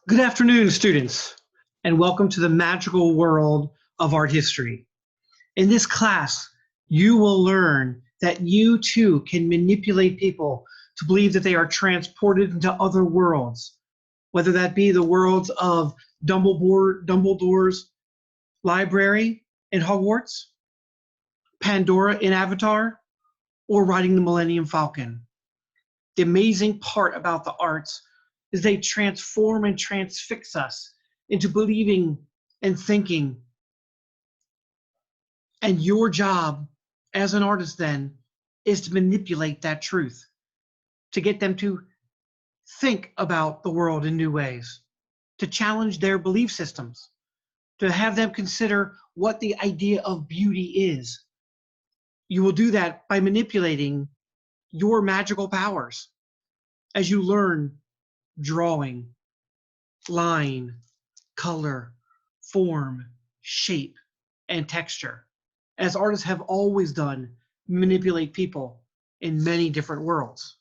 Good afternoon, students, and welcome to the magical world of art history. In this class, you will learn that you too can manipulate people to believe that they are transported into other worlds, whether that be the worlds of Dumbledore's library in Hogwarts, Pandora in Avatar, or riding the Millennium Falcon. The amazing part about the arts is they transform and transfix us into believing and thinking. And your job as an artist then is to manipulate that truth, to get them to think about the world in new ways, to challenge their belief systems, to have them consider what the idea of beauty is. You will do that by manipulating your magical powers as you learn drawing, line, color, form, shape, and texture, as artists have always done, manipulate people in many different worlds.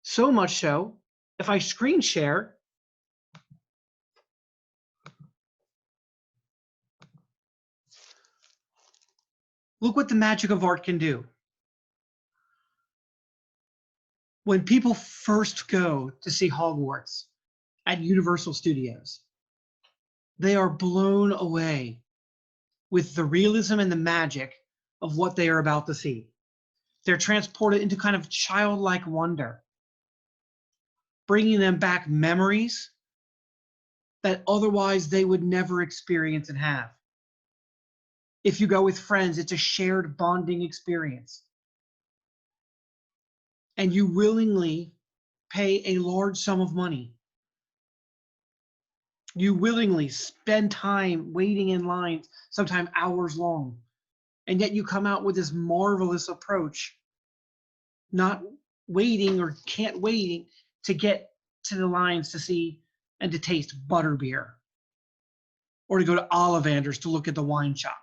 So much so, if I screen share, look what the magic of art can do. When people first go to see Hogwarts at Universal Studios, they are blown away with the realism and the magic of what they are about to see. They're transported into kind of childlike wonder, bringing them back memories that otherwise they would never experience and have. If you go with friends, it's a shared bonding experience. And you willingly pay a large sum of money. You willingly spend time waiting in lines, sometimes hours long. And yet you come out with this marvelous approach, not waiting or can't wait to get to the lines to see and to taste butterbeer, or to go to Ollivander's to look at the wine shop.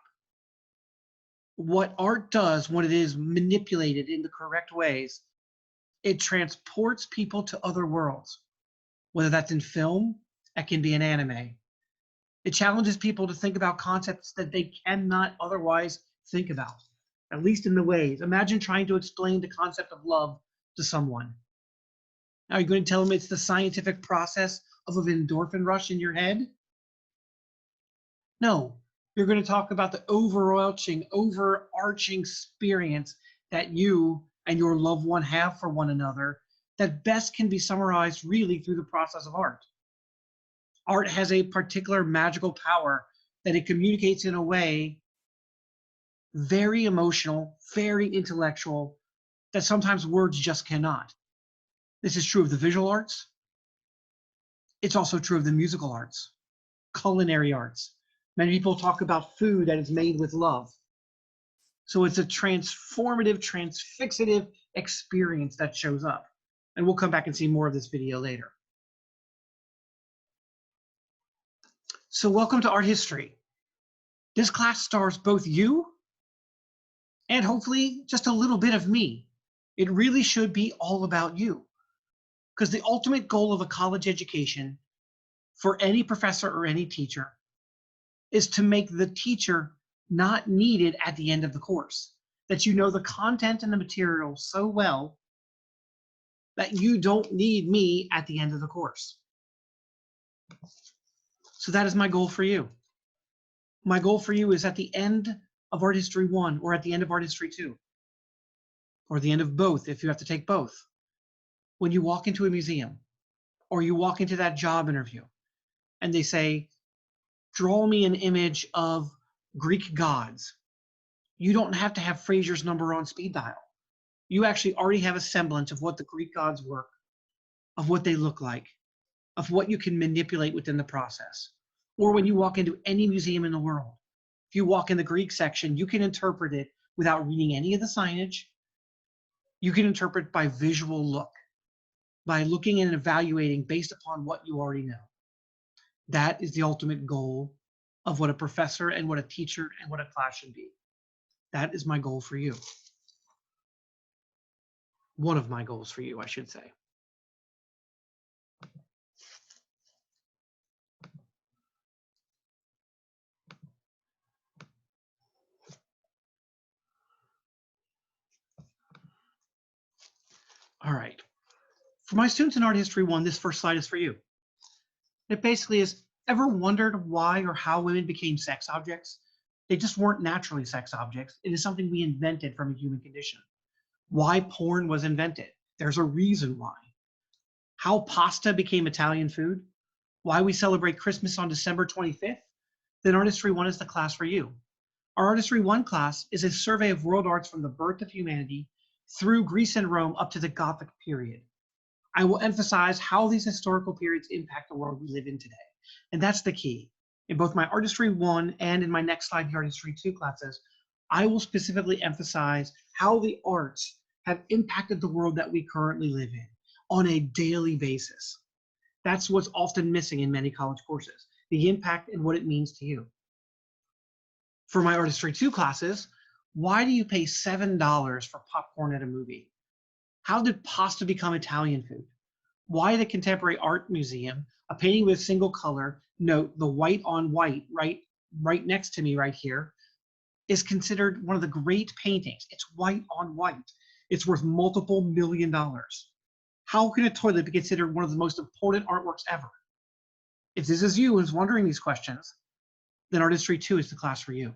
What art does when it is manipulated in the correct ways, it transports people to other worlds, whether that's in film, it can be in anime. It challenges people to think about concepts that they cannot otherwise think about, at least in the ways. Imagine trying to explain the concept of love to someone. Now, are you going to tell them it's the scientific process of an endorphin rush in your head? No, you're going to talk about the overarching experience that you and your loved one have for one another that best can be summarized really through the process of art. Art has a particular magical power that it communicates in a way very emotional, very intellectual, that sometimes words just cannot. This is true of the visual arts. It's also true of the musical arts, culinary arts. Many people talk about food that is made with love. So it's a transformative, transfixative experience that shows up. And we'll come back and see more of this video later. So welcome to Art History. This class stars both you and hopefully just a little bit of me. It really should be all about you, because the ultimate goal of a college education for any professor or any teacher is to make the teacher not needed at the end of the course, that you know the content and the material so well that you don't need me at the end of the course. So that is my goal for you. My goal for you is at the end of Art History 1 or at the end of Art History 2, or the end of both if you have to take both. When you walk into a museum or you walk into that job interview and they say, draw me an image of Greek gods, you don't have to have Frazier's number on speed dial. You actually already have a semblance of what the Greek gods were, of what they look like, of what you can manipulate within the process. Or when you walk into any museum in the world, if you walk in the Greek section, you can interpret it without reading any of the signage. You can interpret by visual look, by looking and evaluating based upon what you already know. That is the ultimate goal of what a professor and what a teacher and what a class should be. That is my goal for you. One of my goals for you, I should say. All right. For my students in Art History 1, this first slide is for you. It basically is, ever wondered why or how women became sex objects? They just weren't naturally sex objects. It is something we invented from a human condition. Why porn was invented? There's a reason why. How pasta became Italian food? Why we celebrate Christmas on December 25th? Then Art History 1 is the class for you. Our Art History 1 class is a survey of world arts from the birth of humanity through Greece and Rome up to the Gothic period. I will emphasize how these historical periods impact the world we live in today. And that's the key. In both my Art History 1 and in my next slide, the Art History 2 classes, I will specifically emphasize how the arts have impacted the world that we currently live in on a daily basis. That's what's often missing in many college courses, the impact and what it means to you. For my Art History 2 classes, why do you pay $7 for popcorn at a movie? How did pasta become Italian food? Why the Contemporary Art Museum, a painting with single color, note the white on white right next to me right here, is considered one of the great paintings. It's white on white. It's worth multiple $1 million. How can a toilet be considered one of the most important artworks ever? If this is you who's wondering these questions, then Art History 2 is the class for you.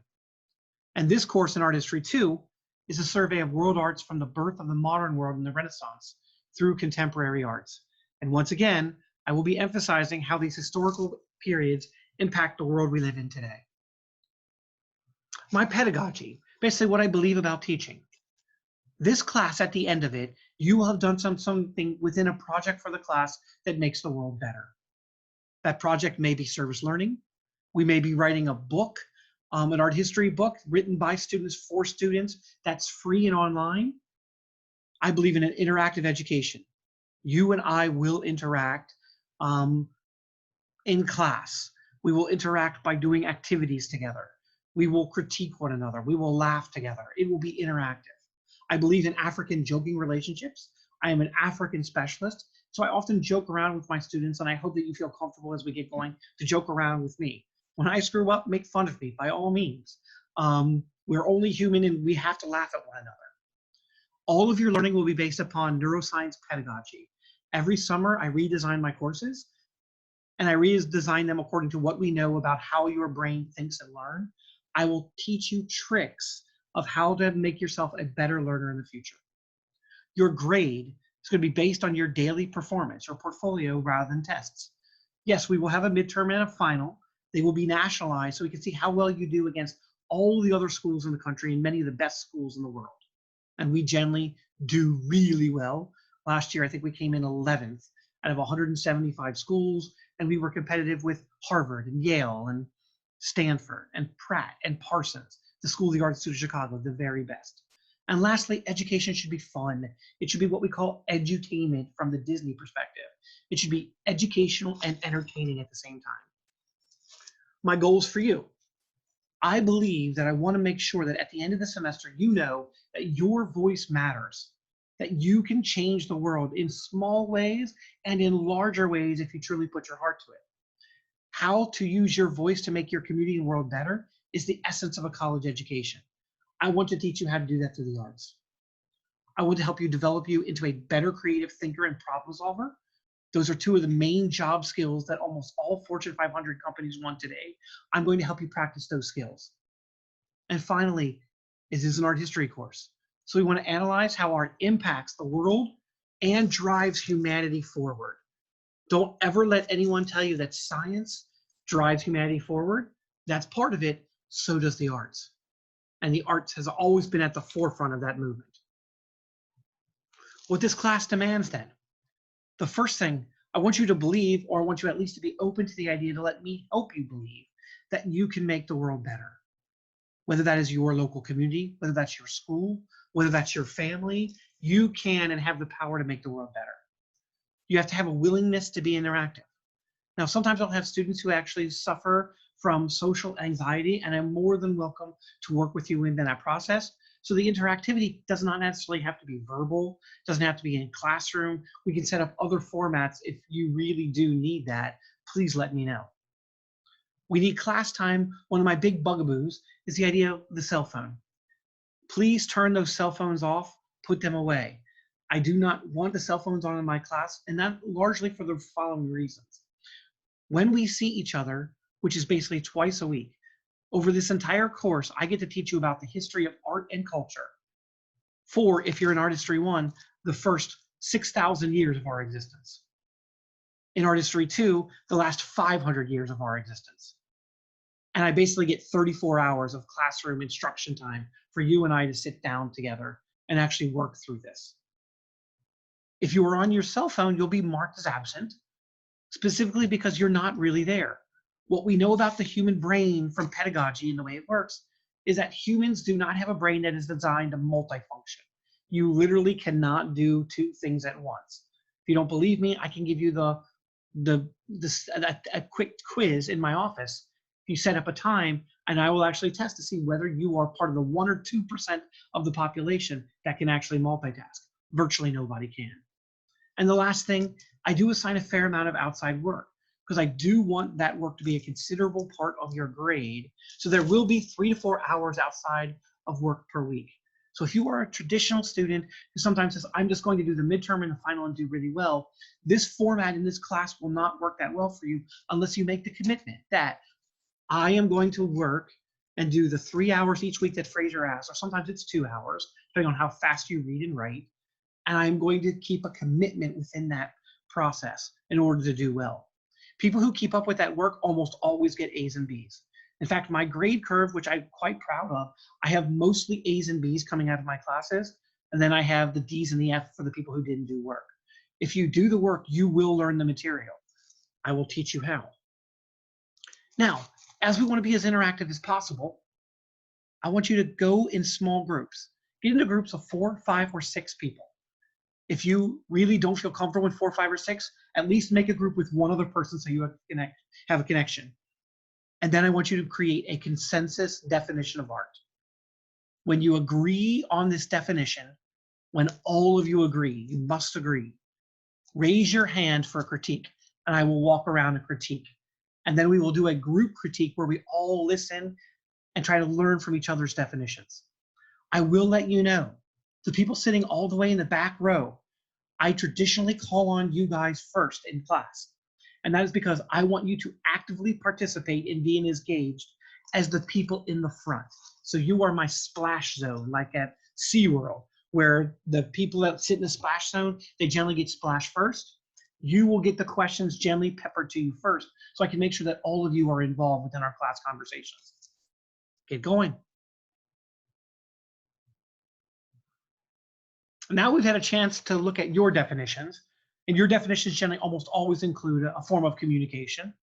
And this course in Art History 2 is a survey of world arts from the birth of the modern world in the Renaissance through contemporary arts. And once again, I will be emphasizing how these historical periods impact the world we live in today. My pedagogy, basically what I believe about teaching. This class, at the end of it, you will have done something within a project for the class that makes the world better. That project may be service learning. We may be writing a book, an art history book written by students for students that's free and online. I believe in an interactive education. You and I will interact in class. We will interact by doing activities together. We will critique one another. We will laugh together. It will be interactive. I believe in African joking relationships. I am an African specialist, so I often joke around with my students, and I hope that you feel comfortable as we get going to joke around with me. When I screw up, make fun of me, by all means. We're only human, and we have to laugh at one another. All of your learning will be based upon neuroscience pedagogy. Every summer, I redesign my courses, and I redesign them according to what we know about how your brain thinks and learns. I will teach you tricks of how to make yourself a better learner in the future. Your grade is going to be based on your daily performance, your portfolio, rather than tests. Yes, we will have a midterm and a final. They will be nationalized so we can see how well you do against all the other schools in the country and many of the best schools in the world. And we generally do really well. Last year, I think we came in 11th out of 175 schools, and we were competitive with Harvard and Yale and Stanford and Pratt and Parsons, the School of the Arts Institute of Chicago, the very best. And lastly, education should be fun. It should be what we call edutainment from the Disney perspective. It should be educational and entertaining at the same time. My goals for you. I believe that I want to make sure that at the end of the semester, you know that your voice matters, that you can change the world in small ways and in larger ways if you truly put your heart to it. How to use your voice to make your community and world better is the essence of a college education. I want to teach you how to do that through the arts. I want to help you develop you into a better creative thinker and problem solver. Those are two of the main job skills that almost all Fortune 500 companies want today. I'm going to help you practice those skills. And finally, this is an art history course. So we want to analyze how art impacts the world and drives humanity forward. Don't ever let anyone tell you that science drives humanity forward. That's part of it. So does the arts. And the arts has always been at the forefront of that movement. What this class demands then? The first thing, I want you to believe, or I want you at least to be open to the idea to let me help you believe that you can make the world better. Whether that is your local community, whether that's your school, whether that's your family, you can and have the power to make the world better. You have to have a willingness to be interactive. Now, sometimes I'll have students who actually suffer from social anxiety, and I'm more than welcome to work with you in that process. So the interactivity does not necessarily have to be verbal, doesn't have to be in classroom. We can set up other formats if you really do need that. Please let me know. We need class time. One of my big bugaboos is the idea of the cell phone. Please turn those cell phones off, put them away. I do not want the cell phones on in my class, and that largely for the following reasons. When we see each other, which is basically twice a week, over this entire course, I get to teach you about the history of art and culture. For, if you're in Artistry 1, the first 6,000 years of our existence. In Artistry 2, the last 500 years of our existence. And I basically get 34 hours of classroom instruction time for you and I to sit down together and actually work through this. If you are on your cell phone, you'll be marked as absent, specifically because you're not really there. What we know about the human brain from pedagogy and the way it works is that humans do not have a brain that is designed to multifunction. You literally cannot do two things at once. If you don't believe me, I can give you a quick quiz in my office. You set up a time, and I will actually test to see whether you are part of the 1 or 2% of the population that can actually multitask. Virtually nobody can. And the last thing, I do assign a fair amount of outside work because I do want that work to be a considerable part of your grade. So there will be 3 to 4 hours outside of work per week. So if you are a traditional student who sometimes says, I'm just going to do the midterm and the final and do really well, this format in this class will not work that well for you unless you make the commitment that I am going to work and do the 3 hours each week that Frazier asks, or sometimes it's 2 hours, depending on how fast you read and write. And I'm going to keep a commitment within that process in order to do well. People who keep up with that work almost always get A's and B's. In fact, my grade curve, which I'm quite proud of, I have mostly A's and B's coming out of my classes, and then I have the D's and the F for the people who didn't do work. If you do the work, you will learn the material. I will teach you how. Now, as we want to be as interactive as possible, I want you to go in small groups. Get into groups of 4, 5, or 6 people. If you really don't feel comfortable with 4, 5, or 6, at least make a group with one other person so you have a connection. And then I want you to create a consensus definition of art. When you agree on this definition, when all of you agree, you must agree, raise your hand for a critique, and I will walk around and critique. And then we will do a group critique where we all listen and try to learn from each other's definitions. I will let you know, the people sitting all the way in the back row, I traditionally call on you guys first in class. And that is because I want you to actively participate in being as engaged as the people in the front. So you are my splash zone, like at SeaWorld, where the people that sit in the splash zone, they generally get splashed first. You will get the questions gently peppered to you first, so I can make sure that all of you are involved within our class conversations. Get going. Now we've had a chance to look at your definitions, and your definitions generally almost always include a form of communication,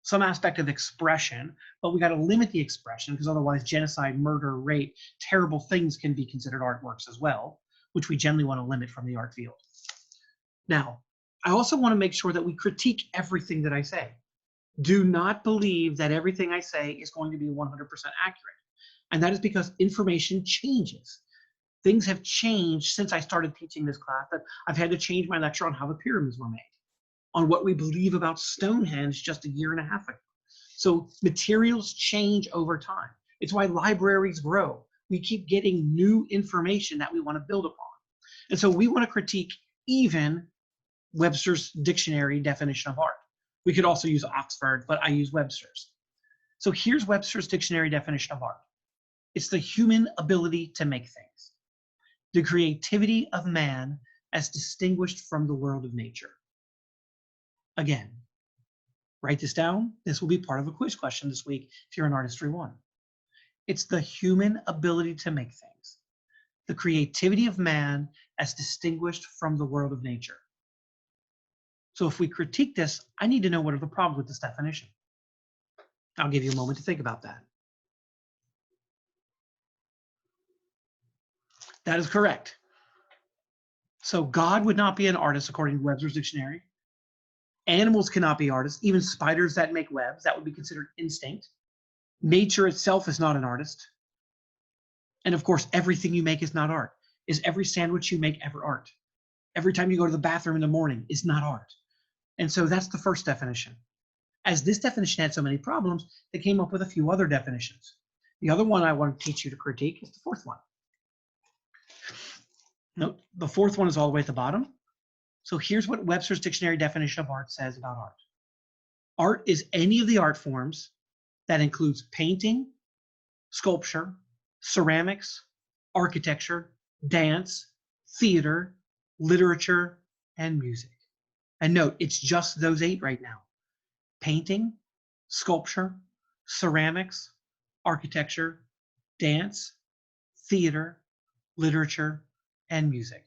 some aspect of expression, but we got to limit the expression because otherwise genocide, murder, rape, terrible things can be considered artworks as well, which we generally want to limit from the art field. Now, I also want to make sure that we critique everything that I say. Do not believe that everything I say is going to be 100% accurate. And that is because information changes. Things have changed since I started teaching this class, that I've had to change my lecture on how the pyramids were made, on what we believe about Stonehenge just a year and a half ago. So materials change over time. It's why libraries grow. We keep getting new information that we want to build upon. And so we want to critique even Webster's dictionary definition of art. We could also use Oxford, but I use Webster's. So here's Webster's dictionary definition of art. It's the human ability to make things. The creativity of man as distinguished from the world of nature. Again, write this down. This will be part of a quiz question this week if you're in Artistry 1. It's the human ability to make things. The creativity of man as distinguished from the world of nature. So if we critique this, I need to know what are the problems with this definition. I'll give you a moment to think about that. That is correct. So God would not be an artist according to Webster's dictionary. Animals cannot be artists, even spiders that make webs, that would be considered instinct. Nature itself is not an artist. And of course, everything you make is not art. Is every sandwich you make ever art? Every time you go to the bathroom in the morning is not art. And so that's the first definition. As this definition had so many problems, they came up with a few other definitions. The other one I want to teach you to critique is the fourth one. No, the fourth one is all the way at the bottom. So here's what Webster's Dictionary definition of art says about art. Art is any of the art forms that includes painting, sculpture, ceramics, architecture, dance, theater, literature, and music. And note, it's just those 8 right now. Painting, sculpture, ceramics, architecture, dance, theater, literature, and music.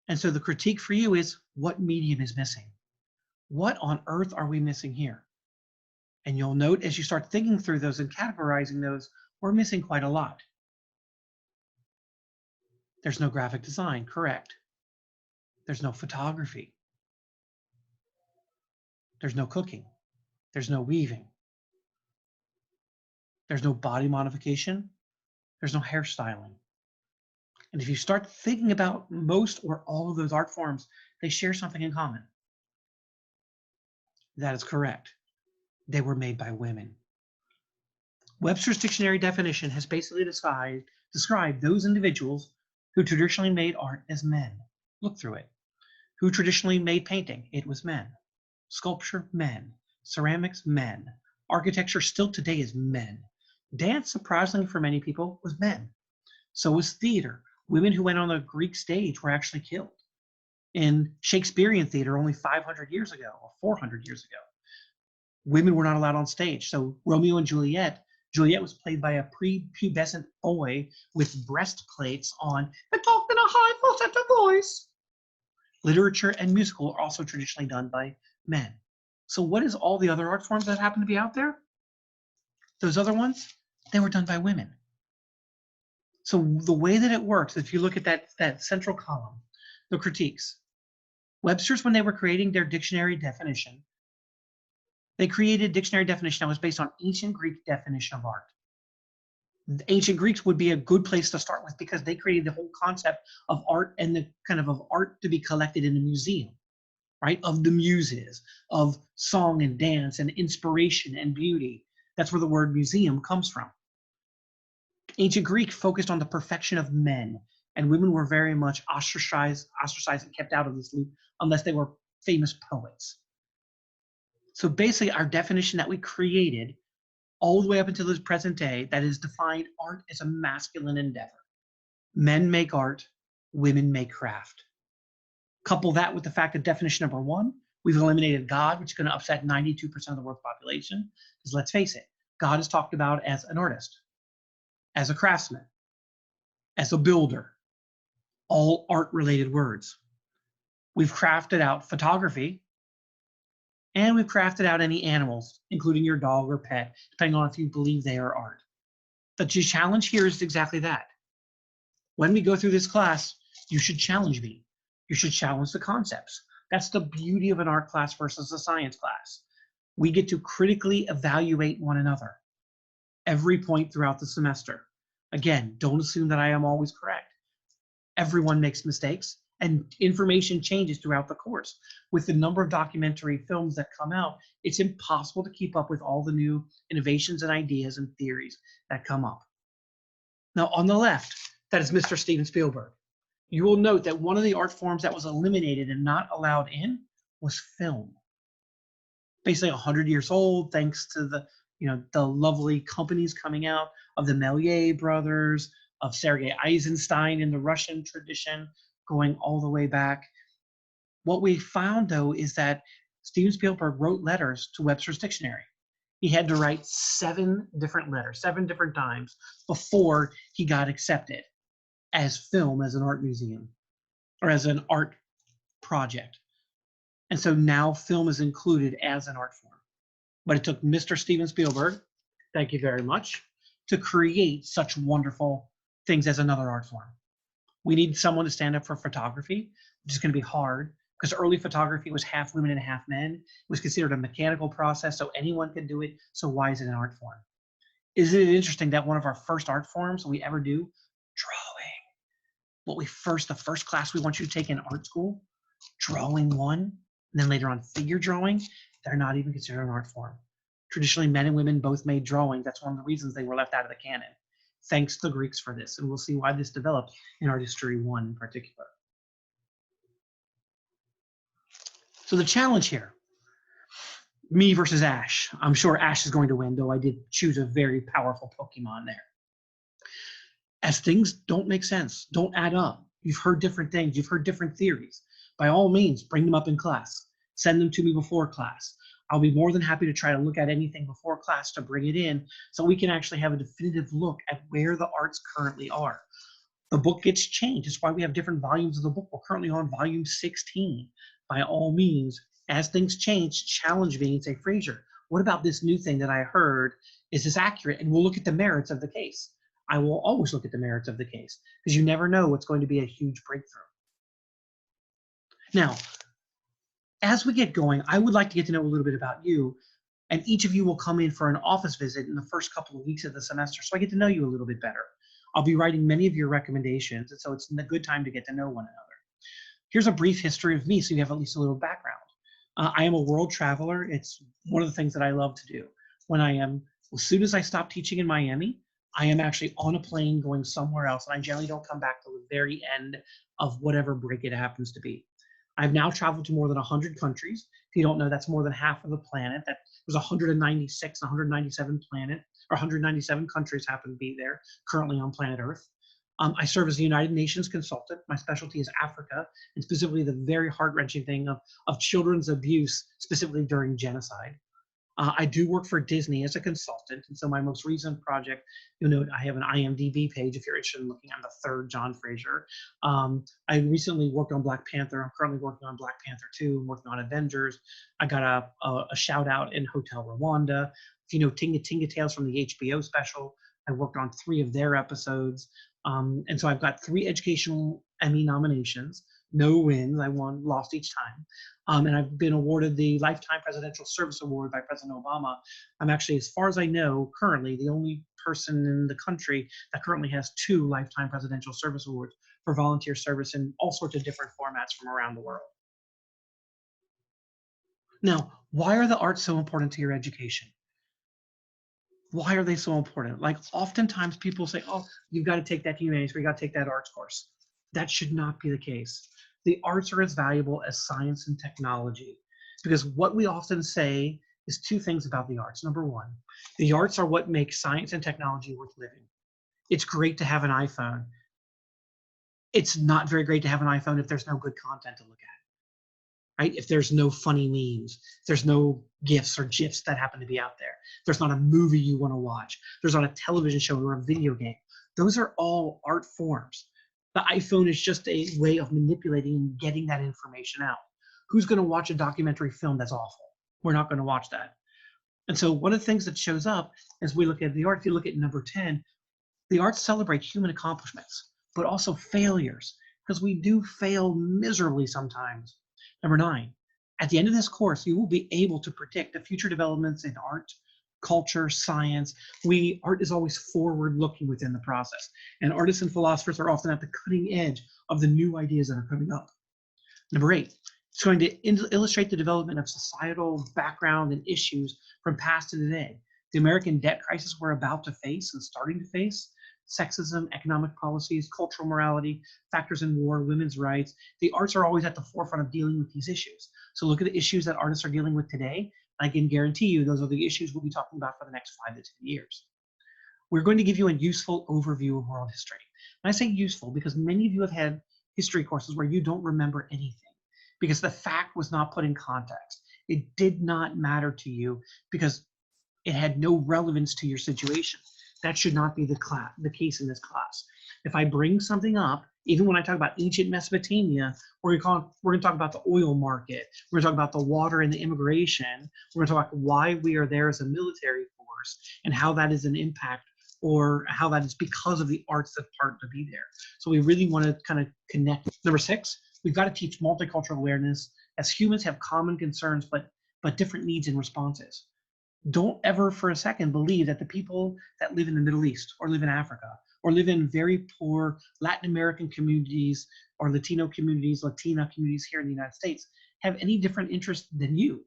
And so the critique for you is, what medium is missing? What on earth are we missing here? And you'll note as you start thinking through those and categorizing those, we're missing quite a lot. There's no graphic design, correct. There's no photography. There's no cooking. There's no weaving. There's no body modification. There's no hairstyling. And if you start thinking about most or all of those art forms, they share something in common. That is correct. They were made by women. Webster's dictionary definition has basically described those individuals who traditionally made art as men. Look through it. Who traditionally made painting? It was men. Sculpture, men. Ceramics, men. Architecture still today is men. Dance, surprisingly for many people, was men. So was theater. Women who went on the Greek stage were actually killed. In Shakespearean theater only 500 years ago or 400 years ago, women were not allowed on stage. So Romeo and Juliet was played by a prepubescent boy with breastplates on and talked in a high falsetto voice. Literature and musical are also traditionally done by men. So what is all the other art forms that happen to be out there? Those other ones, they were done by women. So the way that it works, if you look at that central column, the critiques, Webster's, when they were creating their dictionary definition, they created a dictionary definition that was based on ancient Greek definition of art. The ancient Greeks would be a good place to start with because they created the whole concept of art and the kind of art to be collected in a museum, right? Of the muses, of song and dance and inspiration and beauty. That's where the word museum comes from. Ancient Greek focused on the perfection of men, and women were very much ostracized and kept out of this loop unless they were famous poets. So basically, our definition that we created all the way up until this present day, that is defined art as a masculine endeavor. Men make art, women make craft. Couple that with the fact that definition number 1, we've eliminated God, which is going to upset 92% of the world's population. Because let's face it, God is talked about as an artist, as a craftsman, as a builder, all art-related words. We've crafted out photography, and we've crafted out any animals, including your dog or pet, depending on if you believe they are art. The challenge here is exactly that. When we go through this class, you should challenge me. You should challenge the concepts. That's the beauty of an art class versus a science class. We get to critically evaluate one another every point throughout the semester. Again, don't assume that I am always correct. Everyone makes mistakes, and information changes throughout the course. With the number of documentary films that come out, it's impossible to keep up with all the new innovations and ideas and theories that come up. Now, on the left, that is Mr. Steven Spielberg. You will note that one of the art forms that was eliminated and not allowed in was film. Basically 100 years old, thanks to the lovely companies coming out of the Méliès brothers, of Sergei Eisenstein in the Russian tradition, going all the way back. What we found, though, is that Steven Spielberg wrote letters to Webster's dictionary. He had to write 7 different letters, 7 different times before he got accepted as film, as an art museum, or as an art project. And so now film is included as an art form. But it took Mr. Steven Spielberg, thank you very much, to create such wonderful things as another art form. We need someone to stand up for photography, which is going to be hard because early photography was half women and half men. It was considered a mechanical process, so anyone could do it. So why is it an art form? Isn't it interesting that one of our first art forms we ever do, drawing? The first class we want you to take in art school, drawing 1, and then later on figure drawing, they're not even considered an art form. Traditionally, men and women both made drawing. That's one of the reasons they were left out of the canon. Thanks to the Greeks for this, and we'll see why this developed in art history 1 in particular. So the challenge here, me versus Ash. I'm sure Ash is going to win, though I did choose a very powerful Pokemon there. As things don't make sense, don't add up, you've heard different things, you've heard different theories, by all means, bring them up in class. Send them to me before class. I'll be more than happy to try to look at anything before class to bring it in so we can actually have a definitive look at where the arts currently are. The book gets changed. That's why we have different volumes of the book. We're currently on volume 16. By all means, as things change, challenge me and say, Frazier, what about this new thing that I heard? Is this accurate? And we'll look at the merits of the case. I will always look at the merits of the case because you never know what's going to be a huge breakthrough. Now, as we get going, I would like to get to know a little bit about you, and each of you will come in for an office visit in the first couple of weeks of the semester, so I get to know you a little bit better. I'll be writing many of your recommendations, and so it's a good time to get to know one another. Here's a brief history of me so you have at least a little background. I am a world traveler. It's one of the things that I love to do. As soon as I stop teaching in Miami, I am actually on a plane going somewhere else, and I generally don't come back till the very end of whatever break it happens to be. I've now traveled to more than 100 countries. If you don't know, that's more than half of the planet. That was 196, 197 planet, or 197 countries happen to be there currently on planet Earth. I serve as a United Nations consultant. My specialty is Africa, and specifically the very heart-wrenching thing of children's abuse, specifically during genocide. I do work for Disney as a consultant, and so my most recent project, you'll note I have an IMDb page if you're interested in looking. I'm the third John Frazier. I recently worked on Black Panther. I'm currently working on Black Panther 2. I'm working on Avengers. I got a shout out in Hotel Rwanda. If you know Tinga Tinga Tales from the HBO special, I worked on 3 of their episodes. And so I've got 3 educational Emmy nominations. No wins. I lost each time. And I've been awarded the Lifetime Presidential Service Award by President Obama. I'm actually, as far as I know, currently the only person in the country that currently has 2 Lifetime Presidential Service Awards for volunteer service in all sorts of different formats from around the world. Now, why are the arts so important to your education? Why are they so important? Like oftentimes people say, oh, you've got to take that humanities or you got to take that arts course. That should not be the case. The arts are as valuable as science and technology because what we often say is 2 things about the arts. Number 1, the arts are what makes science and technology worth living. It's great to have an iPhone. It's not very great to have an iPhone if there's no good content to look at, right? If there's no funny memes, if there's no GIFs or GIFs that happen to be out there, if there's not a movie you want to watch, there's not a television show or a video game. Those are all art forms. The iPhone is just a way of manipulating and getting that information out. Who's going to watch a documentary film that's awful? We're not going to watch that. And so one of the things that shows up as we look at the art, if you look at number 10, the arts celebrate human accomplishments, but also failures, because we do fail miserably sometimes. Number 9, at the end of this course, you will be able to predict the future developments in art, culture, science. Art is always forward-looking within the process, and artists and philosophers are often at the cutting edge of the new ideas that are coming up. Number 8, it's going to illustrate the development of societal background and issues from past to today. The American debt crisis we're about to face and starting to face, sexism, economic policies, cultural morality, factors in war, women's rights. The arts are always at the forefront of dealing with these issues. So look at the issues that artists are dealing with today. I can guarantee you those are the issues we'll be talking about for the next 5 to 10 years. We're going to give you a useful overview of world history. And I say useful because many of you have had history courses where you don't remember anything because the fact was not put in context. It did not matter to you because it had no relevance to your situation. That should not be the case in this class. If I bring something up, even when I talk about ancient Mesopotamia, we're going to talk about the oil market. We're going to talk about the water and the immigration. We're going to talk about why we are there as a military force and how that is an impact or how that is because of the arts that part to be there. So we really want to kind of connect. Number 6, we've got to teach multicultural awareness as humans have common concerns but different needs and responses. Don't ever for a second believe that the people that live in the Middle East or live in Africa or live in very poor Latin American communities or Latino communities, Latina communities here in the United States have any different interest than you.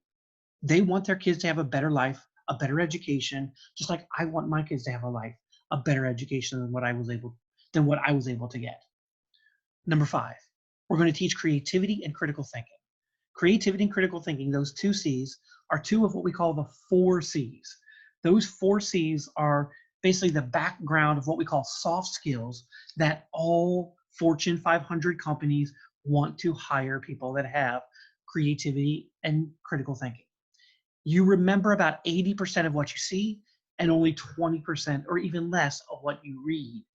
They want their kids to have a better life, a better education, just like I want my kids to have a life, a better education than what I was able to get. Number 5, we're going to teach creativity and critical thinking. Creativity and critical thinking, those 2 C's, are 2 of what we call the 4 C's. Those 4 C's are basically the background of what we call soft skills that all Fortune 500 companies want to hire people that have creativity and critical thinking. You remember about 80% of what you see and only 20% or even less of what you read.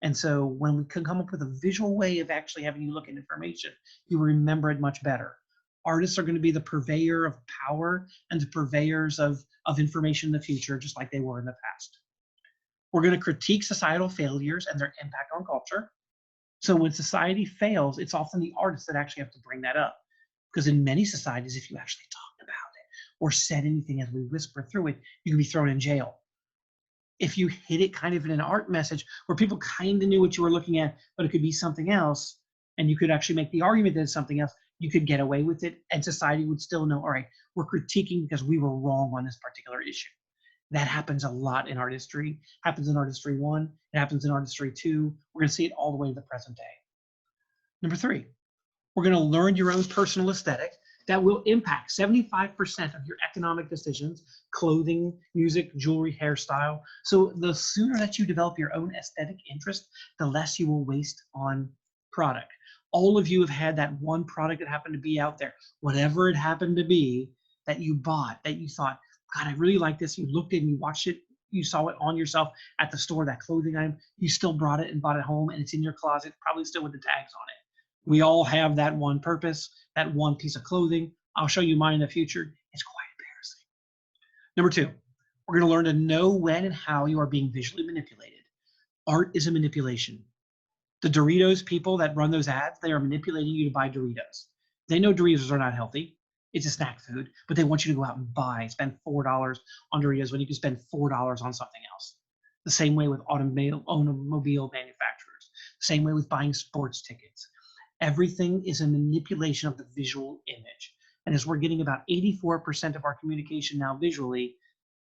And so when we can come up with a visual way of actually having you look at information, you remember it much better. Artists are going to be the purveyor of power and the purveyors of information in the future, just like they were in the past. We're going to critique societal failures and their impact on culture. So when society fails, it's often the artists that actually have to bring that up. Because in many societies, if you actually talked about it or said anything as we whisper through it, you can be thrown in jail. If you hit it kind of in an art message where people kind of knew what you were looking at, but it could be something else, and you could actually make the argument that it's something else, you could get away with it, and society would still know, all right, we're critiquing because we were wrong on this particular issue. That happens a lot in art history. Happens in art history 1. It happens in art history 2. We're going to see it all the way to the present day. Number 3, we're going to learn your own personal aesthetic that will impact 75% of your economic decisions, clothing, music, jewelry, hairstyle. So the sooner that you develop your own aesthetic interest, the less you will waste on product. All of you have had that one product that happened to be out there, whatever it happened to be, that you bought, that you thought, God, I really like this. You looked at it and you watched it. You saw it on yourself at the store, that clothing item. You still brought it and bought it home, and it's in your closet, probably still with the tags on it. We all have that one purpose, that one piece of clothing. I'll show you mine in the future. It's quite embarrassing. Number 2, we're going to learn to know when and how you are being visually manipulated. Art is a manipulation. The Doritos people that run those ads, they are manipulating you to buy Doritos. They know Doritos are not healthy. It's a snack food, but they want you to go out and spend $4 on Doritos when you can spend $4 on something else. The same way with automobile manufacturers. The same way with buying sports tickets. Everything is a manipulation of the visual image. And as we're getting about 84% of our communication now visually,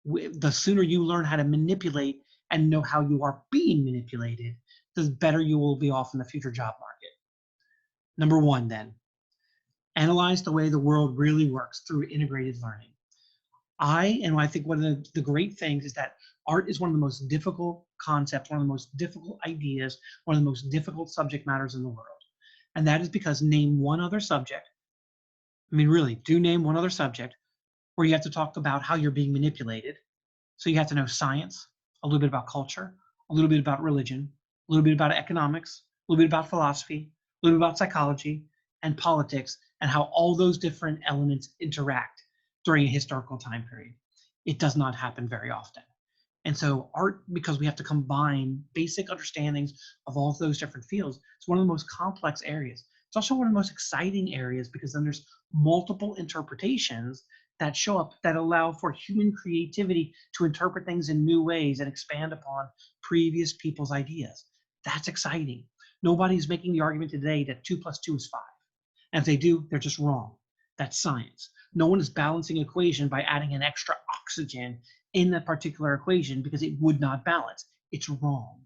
the sooner you learn how to manipulate and know how you are being manipulated, the better you will be off in the future job market. Number 1, then, analyze the way the world really works through integrated learning. I think one of the great things is that art is one of the most difficult concepts, one of the most difficult ideas, one of the most difficult subject matters in the world. And that is because name one other subject, really, do name one other subject where you have to talk about how you're being manipulated. So you have to know science, a little bit about culture, a little bit about religion, a little bit about economics, a little bit about philosophy, a little bit about psychology and politics, and how all those different elements interact during a historical time period. It does not happen very often. And so art, because we have to combine basic understandings of all of those different fields, it's one of the most complex areas. It's also one of the most exciting areas because then there's multiple interpretations that show up that allow for human creativity to interpret things in new ways and expand upon previous people's ideas. That's exciting. Nobody's making the argument today that 2 + 2 is 5. And if they do, they're just wrong. That's science. No one is balancing an equation by adding an extra oxygen in that particular equation because it would not balance. It's wrong.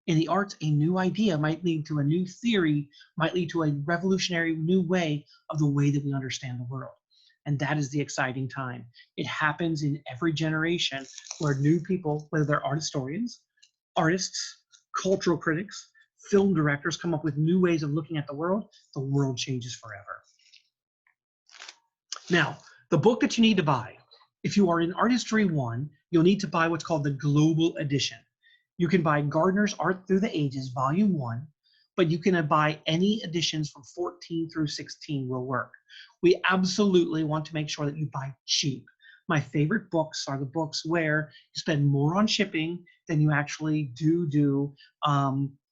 In the arts, a new idea might lead to a new theory, might lead to a revolutionary new way of the way that we understand the world. And that is the exciting time. It happens in every generation where new people, whether they're art historians, artists, cultural critics, film directors, come up with new ways of looking at the world changes forever. Now, the book that you need to buy, if you are in Art History 1, you'll need to buy what's called the Global Edition. You can buy Gardner's Art Through the Ages, Volume 1, but you can buy any editions from 14 through 16 will work. We absolutely want to make sure that you buy cheap. My favorite books are the books where you spend more on shipping than you actually do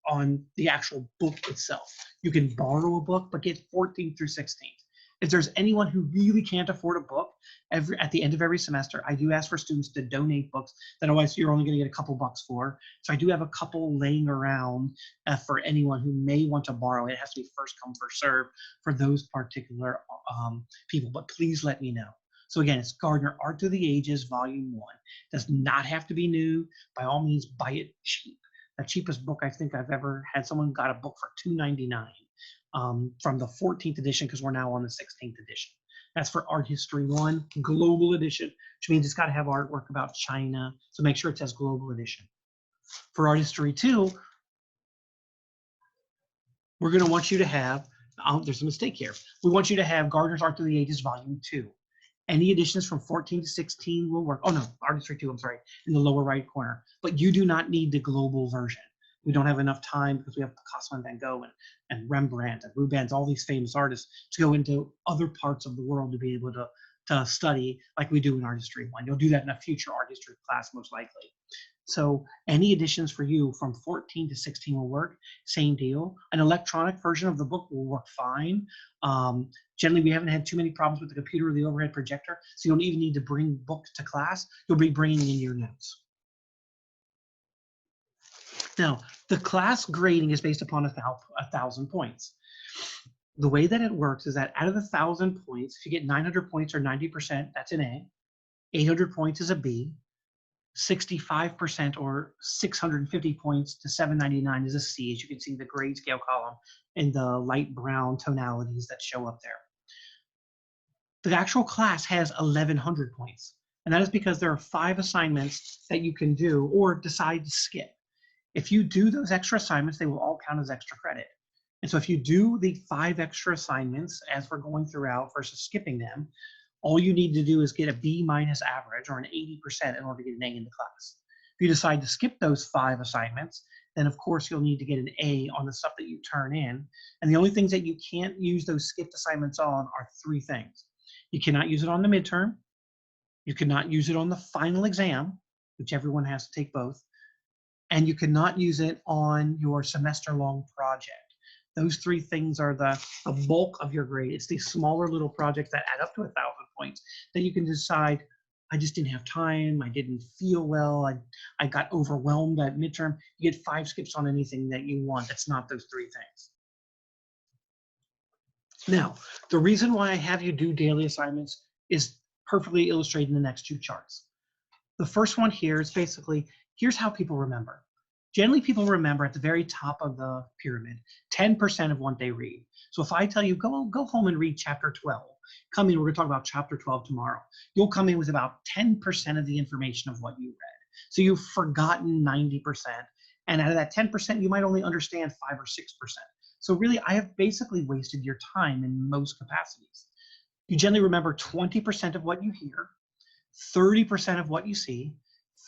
on the actual book itself. You can borrow a book, but get 14 through 16. If there's anyone who really can't afford a book, at the end of every semester, I do ask for students to donate books that otherwise you're only going to get a couple bucks for. So I do have a couple laying around for anyone who may want to borrow it. It has to be first come, first serve for those particular people, but please let me know. So again, it's Gardner Art Through the Ages, Volume 1. Does not have to be new. By all means, buy it cheap. The cheapest book I think I've ever had, someone got a book for $2.99 from the 14th edition, because we're now on the 16th edition. That's for Art History 1, Global Edition, which means it's got to have artwork about China. So make sure it says Global Edition. For Art History 2, we're going to want you to have, there's a mistake here. We want you to have Gardner's Art Through the Ages, Volume 2. Any editions from 14 to 16 will work. Oh no, Art History 2, I'm sorry, in the lower right corner. But you do not need the global version. We don't have enough time because we have Picasso and Van Gogh and Rembrandt and Rubens, all these famous artists, to go into other parts of the world to be able to study like we do in Art History 1. You'll do that in a future Art History class, most likely. So any additions for you from 14 to 16 will work. Same deal. An electronic version of the book will work fine. Generally, we haven't had too many problems with the computer or the overhead projector, so you don't even need to bring books to class. You'll be bringing in your notes. Now, the class grading is based upon 1,000 points. The way that it works is that out of the 1,000 points, if you get 900 points or 90%, that's an A. 800 points is a B. 65% or 650 points to 799 is a C, as you can see the grade scale column in the light brown tonalities that show up there. The actual class has 1,100 points, and that is because there are 5 assignments that you can do or decide to skip. If you do those extra assignments, they will all count as extra credit. And so if you do the 5 extra assignments as we're going throughout versus skipping them, all you need to do is get a B- average or an 80% in order to get an A in the class. If you decide to skip those 5 assignments, then of course you'll need to get an A on the stuff that you turn in. And the only things that you can't use those skipped assignments on are 3 things. You cannot use it on the midterm. You cannot use it on the final exam, which everyone has to take both. And you cannot use it on your semester-long project. Those 3 things are the bulk of your grade. It's these smaller little projects that add up to 1,000 points that you can decide, I just didn't have time, I didn't feel well, I got overwhelmed at midterm. You get 5 skips on anything that you want. That's not those 3 things. Now, the reason why I have you do daily assignments is perfectly illustrated in the next 2 charts. The first one here is basically, here's how people remember. Generally, people remember at the very top of the pyramid, 10% of what they read. So if I tell you, go home and read chapter 12, come in, we're gonna talk about chapter 12 tomorrow. You'll come in with about 10% of the information of what you read. So you've forgotten 90%. And out of that 10%, you might only understand 5 or 6%. So really, I have basically wasted your time in most capacities. You generally remember 20% of what you hear, 30% of what you see,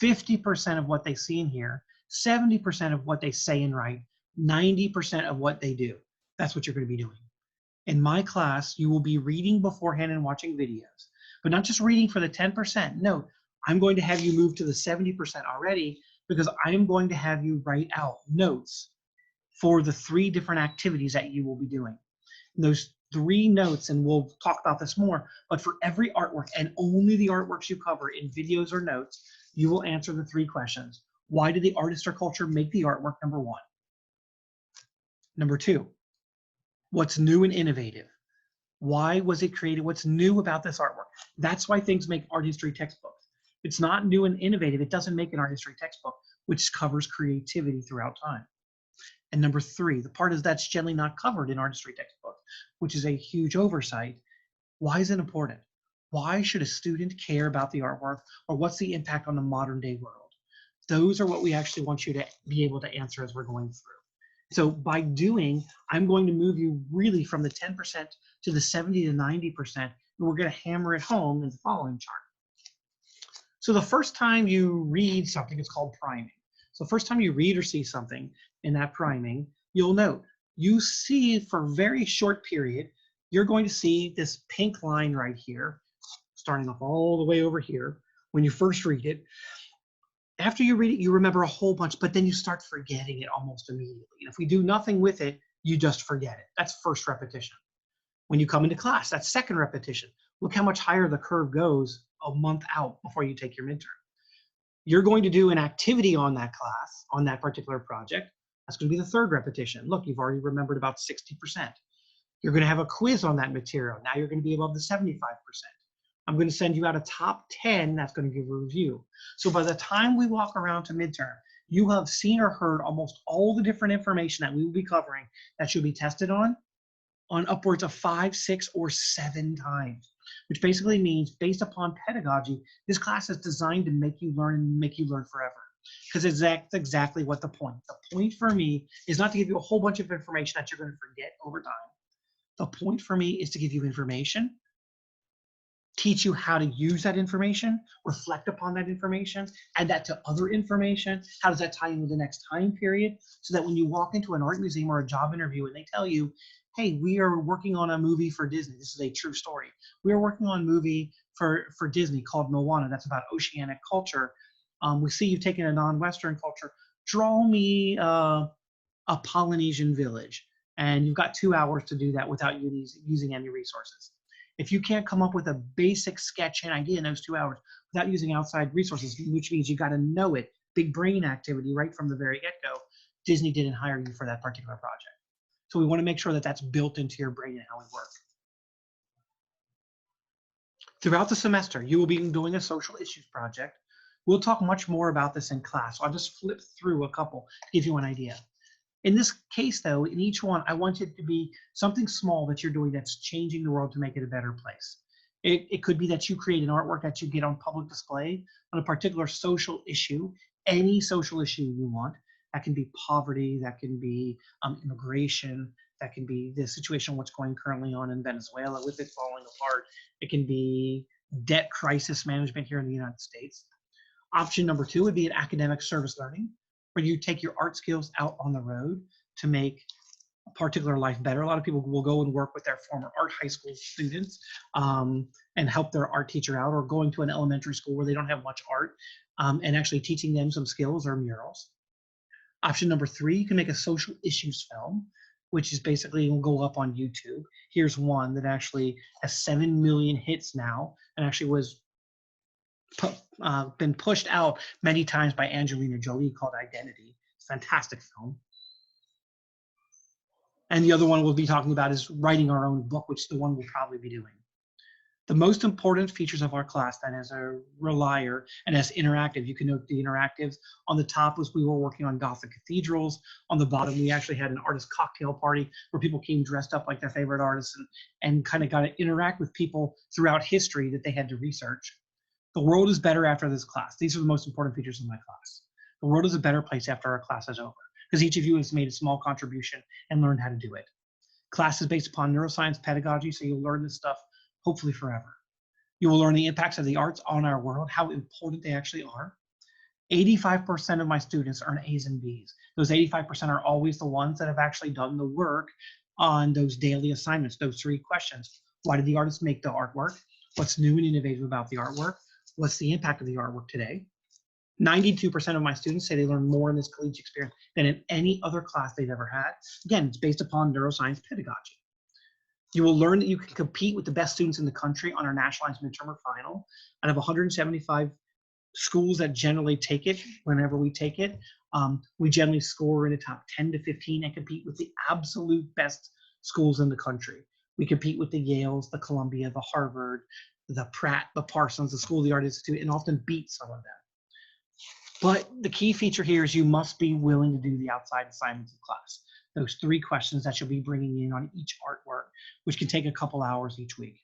50% of what they see and hear, 70% of what they say and write, 90% of what they do. That's what you're going to be doing. In my class, you will be reading beforehand and watching videos, but not just reading for the 10%. No, I'm going to have you move to the 70% already, because I'm going to have you write out notes for the 3 different activities that you will be doing. And those 3 notes, and we'll talk about this more, but for every artwork, and only the artworks you cover in videos or notes, you will answer the 3 questions. Why did the artist or culture make the artwork, number 1? Number 2, what's new and innovative? Why was it created? What's new about this artwork? That's why things make art history textbooks. If it's not new and innovative, it doesn't make an art history textbook, which covers creativity throughout time. And number 3, the part is that's generally not covered in art history textbooks, which is a huge oversight. Why is it important? Why should a student care about the artwork, or what's the impact on the modern day world? Those are what we actually want you to be able to answer as we're going through. So by doing, I'm going to move you really from the 10% to the 70 to 90%, and we're going to hammer it home in the following chart. So the first time you read something, it's called priming. So the first time you read or see something in that priming, you'll note, you see for a very short period, you're going to see this pink line right here, starting off all the way over here when you first read it. After you read it, you remember a whole bunch, but then you start forgetting it almost immediately. And if we do nothing with it, you just forget it. That's first repetition. When you come into class, that's second repetition. Look how much higher the curve goes a month out before you take your midterm. You're going to do an activity on that class, on that particular project. That's going to be the third repetition. Look, you've already remembered about 60%. You're going to have a quiz on that material. Now you're going to be above the 75%. I'm going to send you out a top 10 that's going to give a review. So by the time we walk around to midterm, you have seen or heard almost all the different information that we will be covering that you'll be tested on upwards of 5, 6, or 7 times, which basically means based upon pedagogy, this class is designed to make you learn and make you learn forever. Because that's exactly what the point. The point for me is not to give you a whole bunch of information that you're going to forget over time. The point for me is to give you information, teach you how to use that information, reflect upon that information, add that to other information. How does that tie into the next time period? So that when you walk into an art museum or a job interview and they tell you, hey, we are working on a movie for Disney. This is a true story. We are working on a movie for Disney called Moana. That's about oceanic culture. We see you've taken a non-Western culture. Draw me a Polynesian village. And you've got 2 hours to do that without using any resources. If you can't come up with a basic sketch and idea in those 2 hours without using outside resources, which means you got to know it, big brain activity right from the very get-go, Disney didn't hire you for that particular project. So we want to make sure that that's built into your brain and how we work. Throughout the semester, you will be doing a social issues project. We'll talk much more about this in class. So I'll just flip through a couple to give you an idea. In this case, though, in each one, I want it to be something small that you're doing that's changing the world to make it a better place. It could be that you create an artwork that you get on public display on a particular social issue, any social issue you want. That can be poverty, that can be immigration, that can be the situation what's going currently on in Venezuela with it falling apart. It can be debt crisis management here in the United States. Option number 2 would be an academic service learning, where you take your art skills out on the road to make a particular life better. A lot of people will go and work with their former art high school students and help their art teacher out, or going to an elementary school where they don't have much art and actually teaching them some skills or murals. Option number 3, you can make a social issues film, which is basically will go up on YouTube. Here's one that actually has 7 million hits now and actually was been pushed out many times by Angelina Jolie, called Identity. It's a fantastic film. And the other one we'll be talking about is writing our own book, which is the one we'll probably be doing. The most important features of our class then as a relier and as interactive, you can note the interactives. On the top was we were working on Gothic cathedrals. On the bottom, we actually had an artist cocktail party where people came dressed up like their favorite artists and kind of got to interact with people throughout history that they had to research. The world is better after this class. These are the most important features of my class. The world is a better place after our class is over, because each of you has made a small contribution and learned how to do it. Class is based upon neuroscience pedagogy, so you'll learn this stuff hopefully forever. You will learn the impacts of the arts on our world, how important they actually are. 85% of my students earn A's and B's. Those 85% are always the ones that have actually done the work on those daily assignments, those 3 questions. Why did the artist make the artwork? What's new and innovative about the artwork? What's the impact of the artwork today? 92% of my students say they learn more in this collegiate experience than in any other class they've ever had. Again, it's based upon neuroscience pedagogy. You will learn that you can compete with the best students in the country on our nationalized midterm or final. Out of 175 schools that generally take it, whenever we take it, we generally score in the top 10 to 15 and compete with the absolute best schools in the country. We compete with the Yales, the Columbia, the Harvard, the Pratt, the Parsons, the School of the Art Institute, and often beat some of them. But the key feature here is you must be willing to do the outside assignments of class. Those 3 questions that you'll be bringing in on each artwork, which can take a couple hours each week.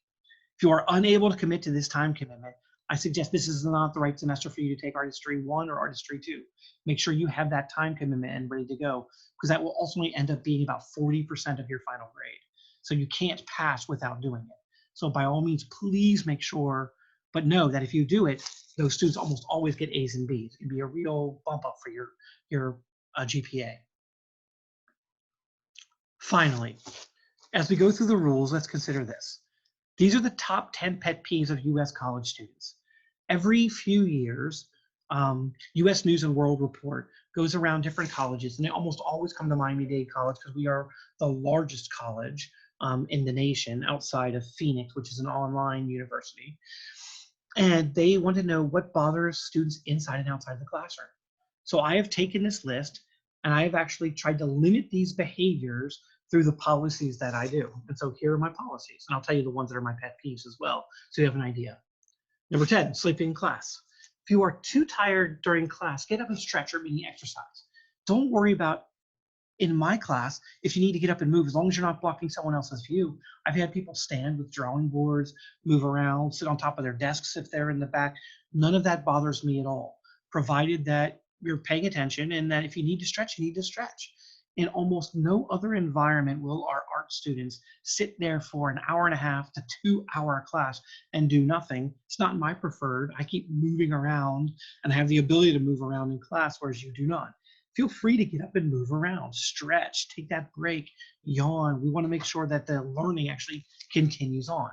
If you are unable to commit to this time commitment, I suggest this is not the right semester for you to take Art History 1 or Art History 2. Make sure you have that time commitment and ready to go, because that will ultimately end up being about 40% of your final grade. So you can't pass without doing it. So by all means, please make sure, but know that if you do it, those students almost always get A's and B's. It can be a real bump up for your GPA. Finally, as we go through the rules, let's consider this. These are the top 10 pet peeves of US college students. Every few years, US News and World Report goes around different colleges, and they almost always come to Miami-Dade College because we are the largest college in the nation outside of Phoenix, which is an online university. And they want to know what bothers students inside and outside the classroom. So I have taken this list and I have actually tried to limit these behaviors through the policies that I do. And so here are my policies. And I'll tell you the ones that are my pet peeves as well, so you have an idea. Number 10, sleeping in class. If you are too tired during class, get up and stretch or mini exercise. Don't worry about, in my class, if you need to get up and move, as long as you're not blocking someone else's view. I've had people stand with drawing boards, move around, sit on top of their desks if they're in the back. None of that bothers me at all, provided that you're paying attention and that if you need to stretch, you need to stretch. In almost no other environment will our art students sit there for an hour and a half to 2 hour class and do nothing. It's not my preferred. I keep moving around and I have the ability to move around in class, whereas you do not. Feel free to get up and move around, stretch, take that break, yawn. We want to make sure that the learning actually continues on.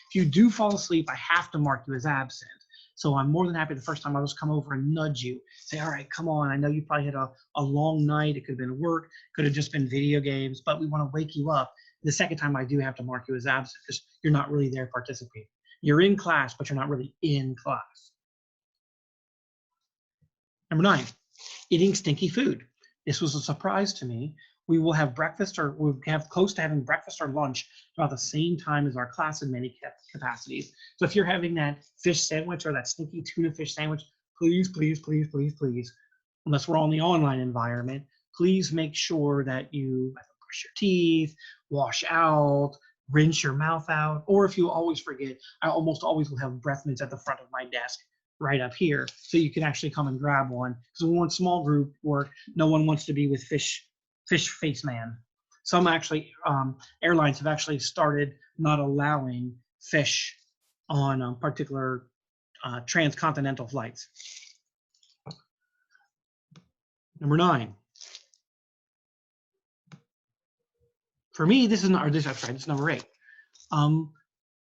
If you do fall asleep, I have to mark you as absent. So I'm more than happy the first time I'll just come over and nudge you, say, all right, come on. I know you probably had a long night. It could have been work, could have just been video games, but we want to wake you up. The second time I do have to mark you as absent because you're not really there participating. You're in class, but you're not really in class. Number 9, eating stinky food. This was a surprise to me. We will have breakfast or we'll have close to having breakfast or lunch about the same time as our class in many capacities. So if you're having that fish sandwich or that stinky tuna fish sandwich, please, please, please, please, please, unless we're on the online environment, please make sure that you brush your teeth, wash out, rinse your mouth out, or if you always forget, I almost always will have breath mints at the front of my desk right up here so you can actually come and grab one, because we want small group work. No one wants to be with fish face man. Some actually airlines have actually started not allowing fish on particular transcontinental flights. Number 9. For me, this is not, or this, I'm sorry, this is number 8.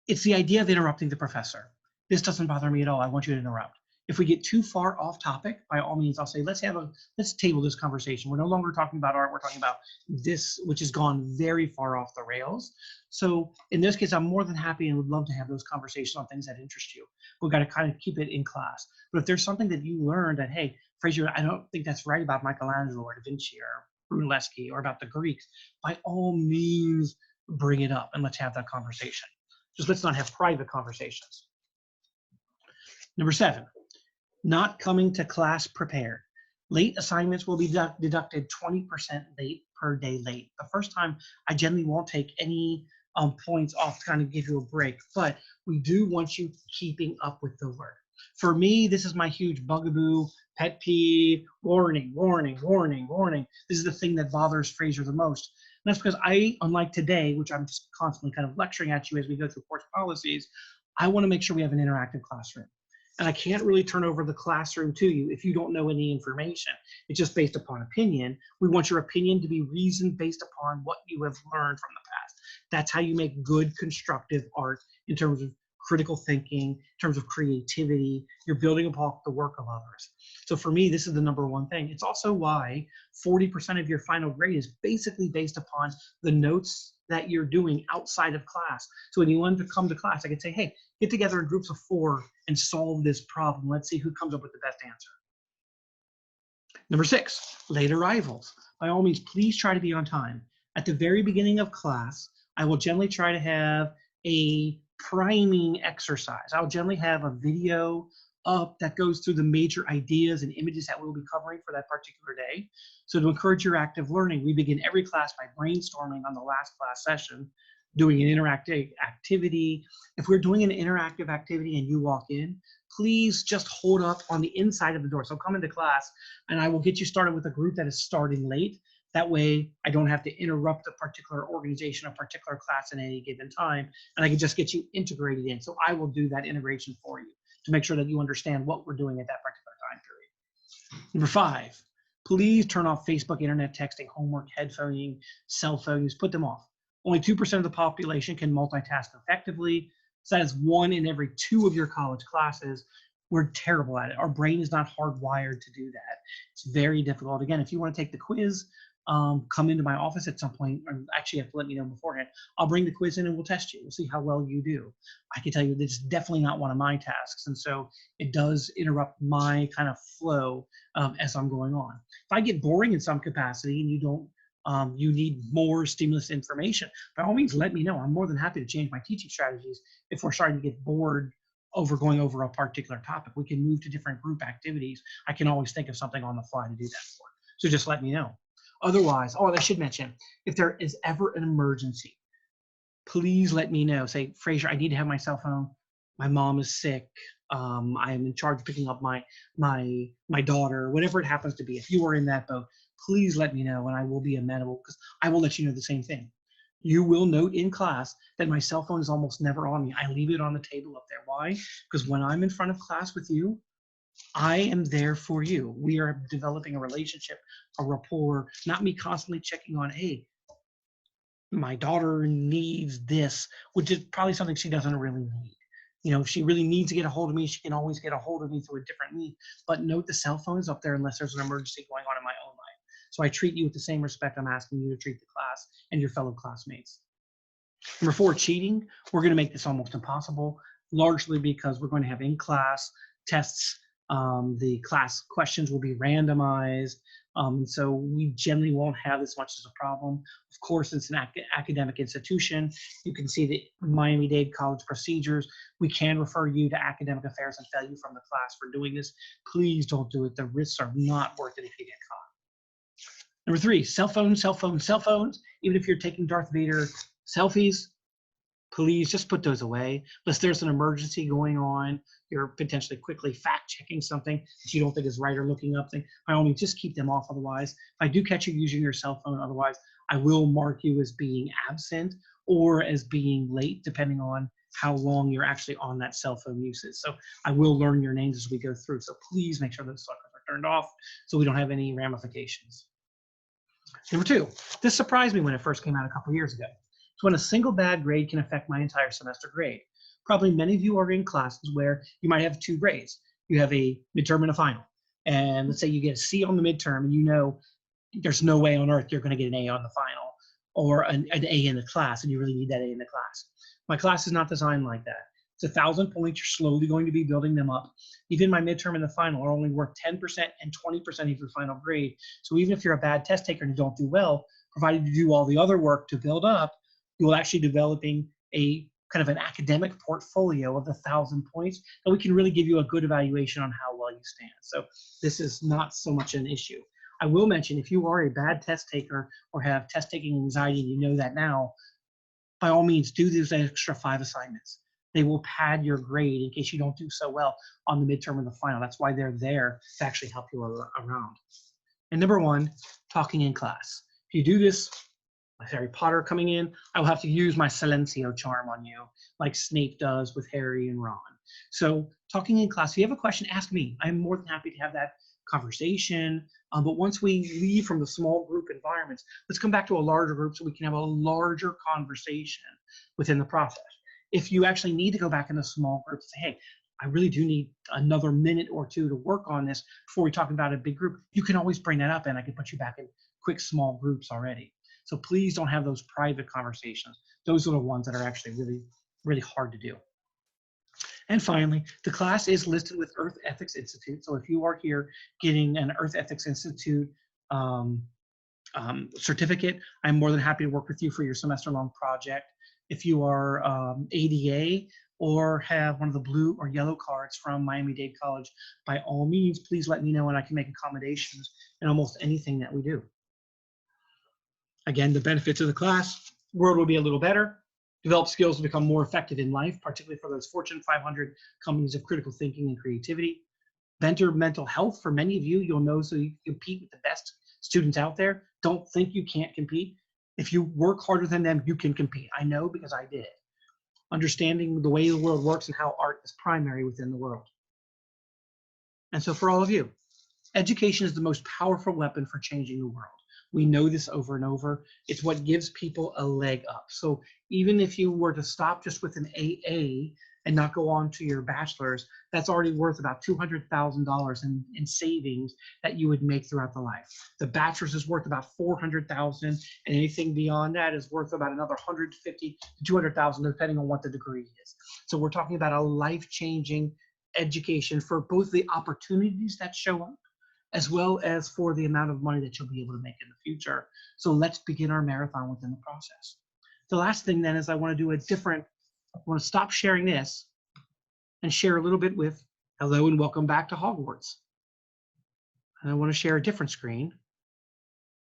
It's the idea of interrupting the professor. This doesn't bother me at all. I want you to interrupt. If we get too far off topic, by all means, I'll say, let's table this conversation. We're no longer talking about art. We're talking about this, which has gone very far off the rails. So in this case, I'm more than happy and would love to have those conversations on things that interest you. We've got to kind of keep it in class. But if there's something that you learned that, hey, Frazier, I don't think that's right about Michelangelo or Da Vinci or Brunelleschi or about the Greeks, by all means, bring it up and let's have that conversation. Just let's not have private conversations. Number 7, not coming to class prepared. Late assignments will be deducted 20% late per day late. The first time, I generally won't take any points off to kind of give you a break, but we do want you keeping up with the work. For me, this is my huge bugaboo, pet peeve, warning, warning, warning, warning. This is the thing that bothers Frazier the most. And that's because I, unlike today, which I'm just constantly kind of lecturing at you as we go through course policies, I want to make sure we have an interactive classroom. And I can't really turn over the classroom to you if you don't know any information. It's just based upon opinion. We want your opinion to be reasoned based upon what you have learned from the past. That's how you make good, constructive art in terms of critical thinking, in terms of creativity. You're building upon the work of others. So for me, this is the number one thing. It's also why 40% of your final grade is basically based upon the notes that you're doing outside of class. So when you want to come to class, I could say, hey, get together in groups of 4 and solve this problem. Let's see who comes up with the best answer. Number 6, late arrivals. By all means, please try to be on time. At the very beginning of class, I will generally try to have a priming exercise. I'll generally have a video up that goes through the major ideas and images that we'll be covering for that particular day. So to encourage your active learning, we begin every class by brainstorming on the last class session, doing an interactive activity. If we're doing an interactive activity and you walk in, please just hold up on the inside of the door. So come into class and I will get you started with a group that is starting late. That way I don't have to interrupt a particular organization, a particular class at any given time, and I can just get you integrated in. So I will do that integration for you to make sure that you understand what we're doing at that particular time period. Number 5, please turn off Facebook, internet texting, homework, headphoning, cell phone use, put them off. Only 2% of the population can multitask effectively. So that is 1 in every 2 of your college classes. We're terrible at it. Our brain is not hardwired to do that. It's very difficult. Again, if you want to take the quiz, come into my office at some point, or actually you have to let me know beforehand. I'll bring the quiz in and we'll test you. We'll see how well you do. I can tell you that it's definitely not one of my tasks. And so it does interrupt my kind of flow as I'm going on. If I get boring in some capacity and you don't, you need more stimulus information, by all means, let me know. I'm more than happy to change my teaching strategies if we're starting to get bored going over a particular topic. We can move to different group activities. I can always think of something on the fly to do that for. So just let me know. Otherwise, oh, I should mention, if there is ever an emergency, please let me know. Say, Frazier, I need to have my cell phone. My mom is sick. I'm in charge of picking up my daughter, whatever it happens to be. If you are in that boat, please let me know, and I will be amenable, because I will let you know the same thing. You will note in class that my cell phone is almost never on me. I leave it on the table up there. Why? Because when I'm in front of class with you, I am there for you. We are developing a relationship, a rapport, not me constantly checking on, hey, my daughter needs this, which is probably something she doesn't really need. You know, if she really needs to get a hold of me, she can always get a hold of me through a different means. But note the cell phone is up there unless there's an emergency going on in my own life. So I treat you with the same respect I'm asking you to treat the class and your fellow classmates. Number 4, cheating. We're going to make this almost impossible, largely because we're going to have in-class tests. The class questions will be randomized. So we generally won't have this much as a problem. Of course, it's an academic institution. You can see the Miami-Dade College procedures. We can refer you to academic affairs and fail you from the class for doing this. Please don't do it. The risks are not worth it if you get caught. Number 3, cell phones, cell phones, cell phones. Even if you're taking Darth Vader selfies, please just put those away. Unless there's an emergency going on, you're potentially quickly fact-checking something that you don't think is right or looking up things, by all means, just keep them off. Otherwise, if I do catch you using your cell phone, otherwise, I will mark you as being absent or as being late, depending on how long you're actually on that cell phone usage. So I will learn your names as we go through. So please make sure those suckers are turned off so we don't have any ramifications. Number 2, this surprised me when it first came out a couple years ago. It's when a single bad grade can affect my entire semester grade. Probably many of you are in classes where you might have 2 grades. You have a midterm and a final. And let's say you get a C on the midterm, and you know there's no way on earth you're going to get an A on the final, or an A in the class, and you really need that A in the class. My class is not designed like that. It's 1,000 points. You're slowly going to be building them up. Even my midterm and the final are only worth 10% and 20% of your final grade. So even if you're a bad test taker and you don't do well, provided you do all the other work to build up, you will actually developing a kind of an academic portfolio of the 1,000 points that we can really give you a good evaluation on how well you stand. So this is not so much an issue. I will mention, if you are a bad test taker or have test taking anxiety and you know that now, by all means, do those extra 5 assignments. They will pad your grade in case you don't do so well on the midterm or the final. That's why they're there, to actually help you around. And number 1, talking in class. If you do this, like Harry Potter coming in, I will have to use my silencio charm on you, like Snape does with Harry and Ron. So talking in class, if you have a question, ask me. I'm more than happy to have that conversation. But once we leave from the small group environments, let's come back to a larger group so we can have a larger conversation within the process. If you actually need to go back in a small group and say, hey, I really do need another minute or 2 to work on this before we talk about a big group, you can always bring that up and I can put you back in quick small groups already. So please don't have those private conversations. Those are the ones that are actually really, really hard to do. And finally, the class is listed with Earth Ethics Institute. So if you are here getting an Earth Ethics Institute certificate, I'm more than happy to work with you for your semester-long project. If you are ADA or have one of the blue or yellow cards from Miami-Dade College, by all means, please let me know and I can make accommodations in almost anything that we do. Again, the benefits of the class: world will be a little better, develop skills to become more effective in life, particularly for those Fortune 500 companies of critical thinking and creativity. Better mental health for many of you. You'll know so you can compete with the best students out there. Don't think you can't compete. If you work harder than them, you can compete. I know because I did it. Understanding the way the world works and how art is primary within the world. And so for all of you, education is the most powerful weapon for changing the world. We know this over and over. It's what gives people a leg up. So even if you were to stop just with an AA and not go on to your bachelor's, that's already worth about $200,000 in savings that you would make throughout the life. The bachelor's is worth about $400,000, and anything beyond that is worth about another $150,000 to $200,000, depending on what the degree is. So we're talking about a life-changing education for both the opportunities that show up, as well as for the amount of money that you'll be able to make in the future. So let's begin our marathon within the process. The last thing then is I want to stop sharing this, and share a little bit with hello and welcome back to Hogwarts. And I want to share a different screen.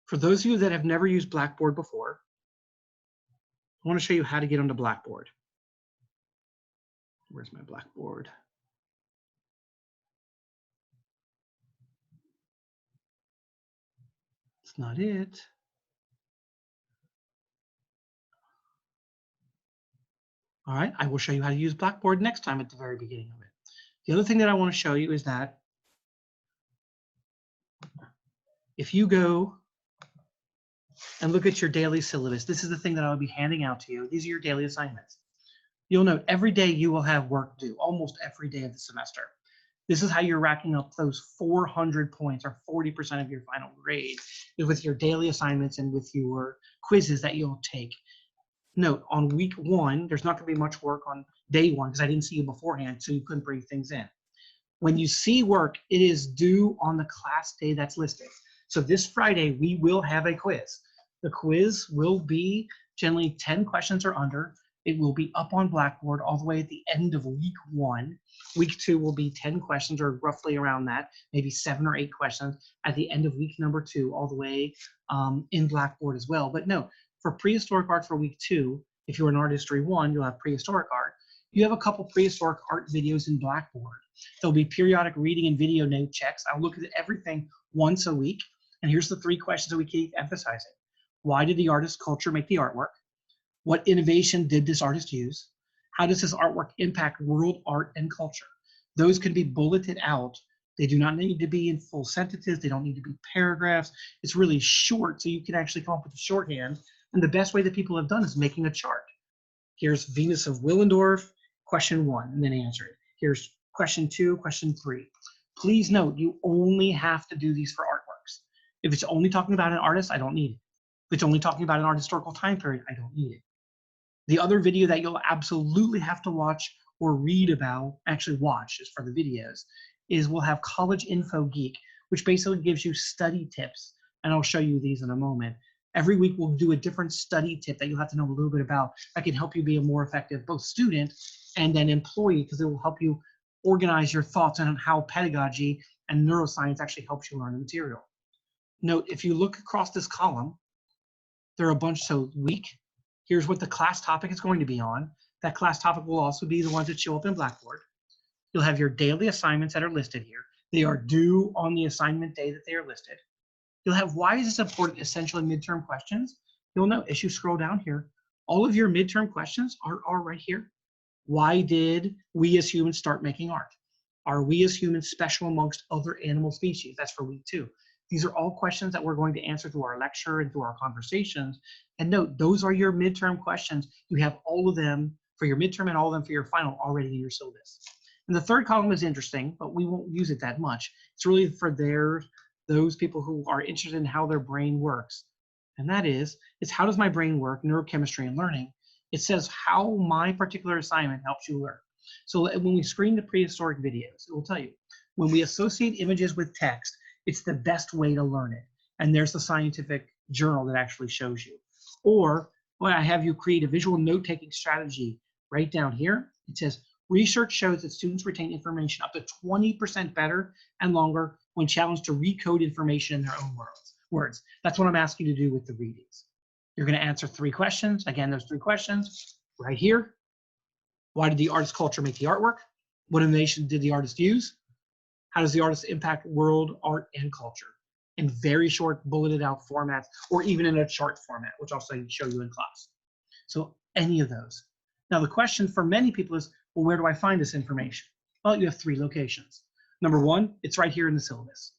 For those of you that have never used Blackboard before, I want to show you how to get onto Blackboard. Where's my Blackboard? It's not it. All right, I will show you how to use Blackboard next time at the very beginning of it. The other thing that I want to show you is that if you go and look at your daily syllabus, this is the thing that I'll be handing out to you. These are your daily assignments. You'll note every day you will have work due, almost every day of the semester. This is how you're racking up those 400 points or 40% of your final grade is with your daily assignments and with your quizzes that you'll take. Note, on week 1, there's not going to be much work on day 1 because I didn't see you beforehand, so you couldn't bring things in. When you see work, it is due on the class day that's listed. So this Friday, we will have a quiz. The quiz will be generally 10 questions or under. It will be up on Blackboard all the way at the end of week 1. Week 2 will be 10 questions or roughly around that, maybe 7 or 8 questions at the end of week number 2, all the way in Blackboard as well. But no, for Prehistoric Art for week 2, if you're in Art History 1, you'll have Prehistoric Art. You have a couple Prehistoric Art videos in Blackboard. There'll be periodic reading and video note checks. I'll look at everything once a week. And here's the 3 questions that we keep emphasizing. Why did the artist's culture make the artwork? What innovation did this artist use? How does this artwork impact world art and culture? Those can be bulleted out. They do not need to be in full sentences. They don't need to be paragraphs. It's really short, so you can actually come up with a shorthand. And the best way that people have done is making a chart. Here's Venus of Willendorf, question 1, and then answer it. Here's question 2, question 3. Please note, you only have to do these for artworks. If it's only talking about an artist, I don't need it. If it's only talking about an art historical time period, I don't need it. The other video that you'll absolutely have to watch or read about, actually watch is for the videos, is we'll have College Info Geek, which basically gives you study tips. And I'll show you these in a moment. Every week we'll do a different study tip that you'll have to know a little bit about that can help you be a more effective both student and then employee, because it will help you organize your thoughts on how pedagogy and neuroscience actually helps you learn the material. Note, if you look across this column, there are a bunch. So week, here's what the class topic is going to be on. That class topic will also be the ones that show up in Blackboard. You'll have your daily assignments that are listed here. They are due on the assignment day that they are listed. You'll have why is this important, essential, and midterm questions. You'll note as you scroll down here, all of your midterm questions are right here. Why did we as humans start making art? Are we as humans special amongst other animal species? That's for week 2. These are all questions that we're going to answer through our lecture and through our conversations. And note, those are your midterm questions. You have all of them for your midterm and all of them for your final already in your syllabus. And the third column is interesting, but we won't use it that much. It's really for those people who are interested in how their brain works. And that is, it's how does my brain work, neurochemistry and learning. It says how my particular assignment helps you learn. So when we screen the prehistoric videos, it will tell you, when we associate images with text, it's the best way to learn it. And there's the scientific journal that actually shows you. Or when I have you create a visual note-taking strategy right down here, it says, research shows that students retain information up to 20% better and longer when challenged to recode information in their own words. That's what I'm asking you to do with the readings. You're going to answer 3 questions. Again, there's 3 questions right here. Why did the artist's culture make the artwork? What innovation did the artist use? How does the artist impact world, art, and culture? In very short, bulleted out formats, or even in a chart format, which I'll show you in class. So any of those. Now the question for many people is, well, where do I find this information? Well, you have 3 locations. Number 1, it's right here in the syllabus.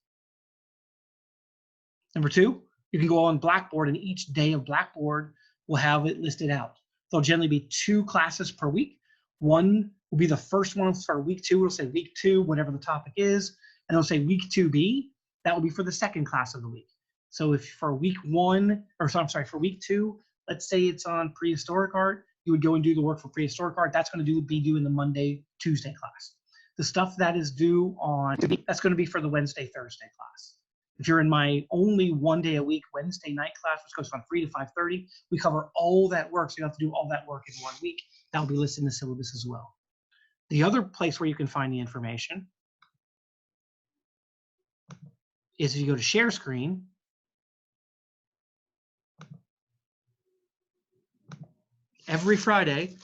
Number 2, you can go on Blackboard, and each day of Blackboard will have it listed out. There'll generally be 2 classes per week. One will be the first one for week 2. It'll say week 2, whatever the topic is, and it'll say week 2B. That will be for the second class of the week. So if for week 1, or so I'm sorry, for week 2, let's say it's on prehistoric art, you would go and do the work for prehistoric art. That's going to be due in the Monday, Tuesday class. The stuff that is due on, that's going to be for the Wednesday, Thursday class. If you're in my only 1 day a week Wednesday night class, which goes from 3 to 5:30, we cover all that work. So you have to do all that work in 1 week. That will be listed in the syllabus as well. The other place where you can find the information is if you go to share screen. Every Friday,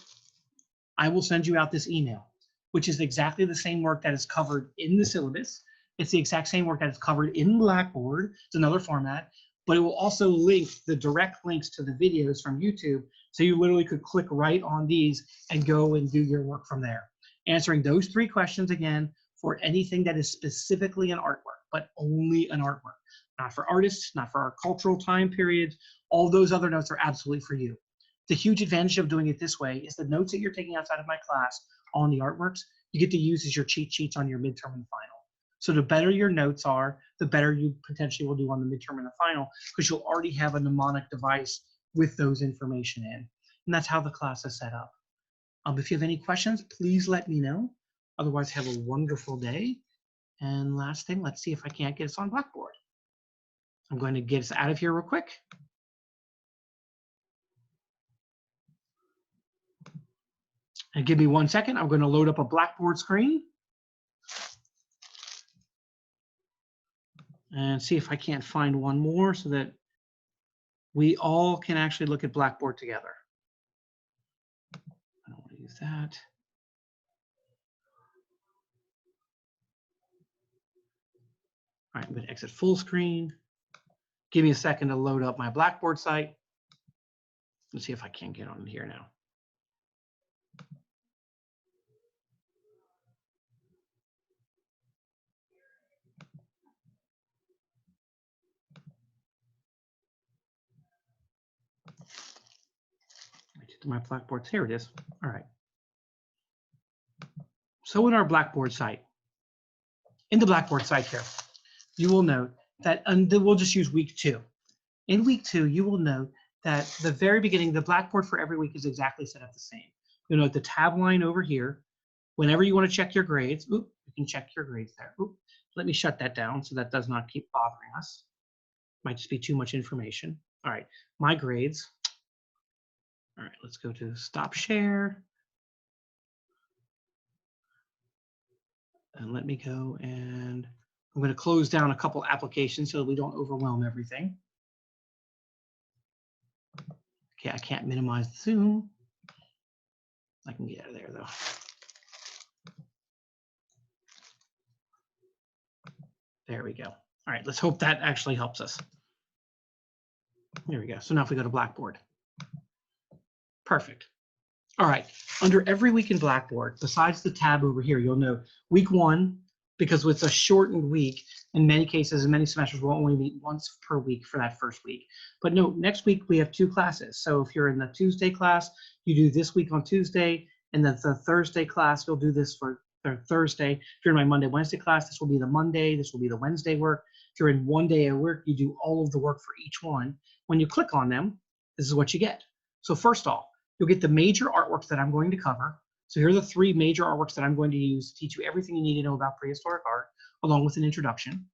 I will send you out this email, which is exactly the same work that is covered in the syllabus. It's the exact same work that is covered in Blackboard. It's another format, but it will also link the direct links to the videos from YouTube. So you literally could click right on these and go and do your work from there. Answering those 3 questions again for anything that is specifically an artwork, but only an artwork. Not for artists, not for our cultural time periods. All those other notes are absolutely for you. The huge advantage of doing it this way is the notes that you're taking outside of my class on the artworks, you get to use as your cheat sheets on your midterm and final. So the better your notes are, the better you potentially will do on the midterm and the final, because you'll already have a mnemonic device with those information in. And that's how the class is set up. If you have any questions, please let me know. Otherwise, have a wonderful day. And last thing, let's see if I can't get us on Blackboard. I'm going to get us out of here real quick. And give me 1 second. I'm going to load up a Blackboard screen and see if I can't find one more so that we all can actually look at Blackboard together. I don't want to use that. All right, I'm going to exit full screen. Give me a second to load up my Blackboard site. Let's see if I can get on here now. To my Blackboard, here it is. All right. So in our Blackboard site, in the Blackboard site here, you will note that, and we'll just use week 2. In week 2, you will note that the very beginning, the Blackboard for every week is exactly set up the same. You'll note the tab line over here. Whenever you want to check your grades, you can check your grades there. Let me shut that down so that does not keep bothering us. Might just be too much information. All right, my grades. All right, let's go to stop share. And let me go and I'm going to close down a couple applications so that we don't overwhelm everything. Okay, I can't minimize the Zoom. I can get out of there though. There we go. All right, let's hope that actually helps us. There we go. So now if we go to Blackboard. Perfect. All right, under every week in Blackboard, besides the tab over here, you'll know week 1, because it's a shortened week, in many cases, in many semesters, we'll only meet once per week for that first week. But no, next week we have 2 classes. So if you're in the Tuesday class, you do this week on Tuesday, and then the Thursday class, you'll do this for Thursday. If you're in my Monday, Wednesday class, this will be the Monday, this will be the Wednesday work. If you're in one day of work, you do all of the work for each one. When you click on them, this is what you get. So first off, you'll get the major artworks that I'm going to cover. So here are the 3 major artworks that I'm going to use to teach you everything you need to know about prehistoric art, along with an introduction.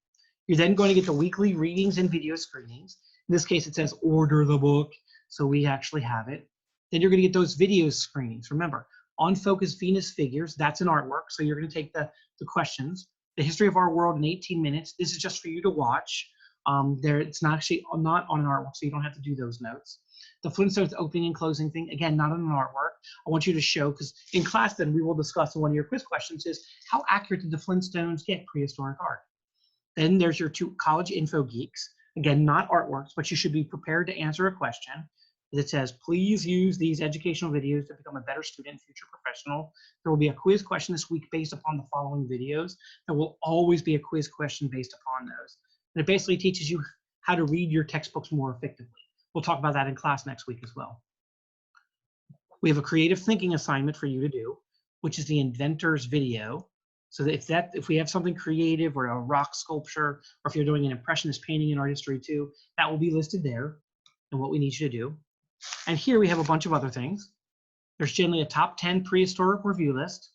You're then going to get the weekly readings and video screenings. In this case, it says order the book, so we actually have it. Then you're going to get those video screenings. Remember, on focus Venus figures, that's an artwork. So you're going to take the questions, the history of our world in 18 minutes. This is just for you to watch. It's not actually not on an artwork, so you don't have to do those notes. The Flintstones opening and closing thing, again, not on an artwork. I want you to show, because in class then we will discuss in one of your quiz questions is, how accurate did the Flintstones get prehistoric art? Then there's your 2 college info geeks. Again, not artworks, but you should be prepared to answer a question that says, please use these educational videos to become a better student, future professional. There will be a quiz question this week based upon the following videos. There will always be a quiz question based upon those. And it basically teaches you how to read your textbooks more effectively. We'll talk about that in class next week as well. We have a creative thinking assignment for you to do, which is the inventor's video. So that if we have something creative or a rock sculpture, or if you're doing an impressionist painting in art history too, that will be listed there and what we need you to do. And here we have a bunch of other things. There's generally a top 10 prehistoric review list,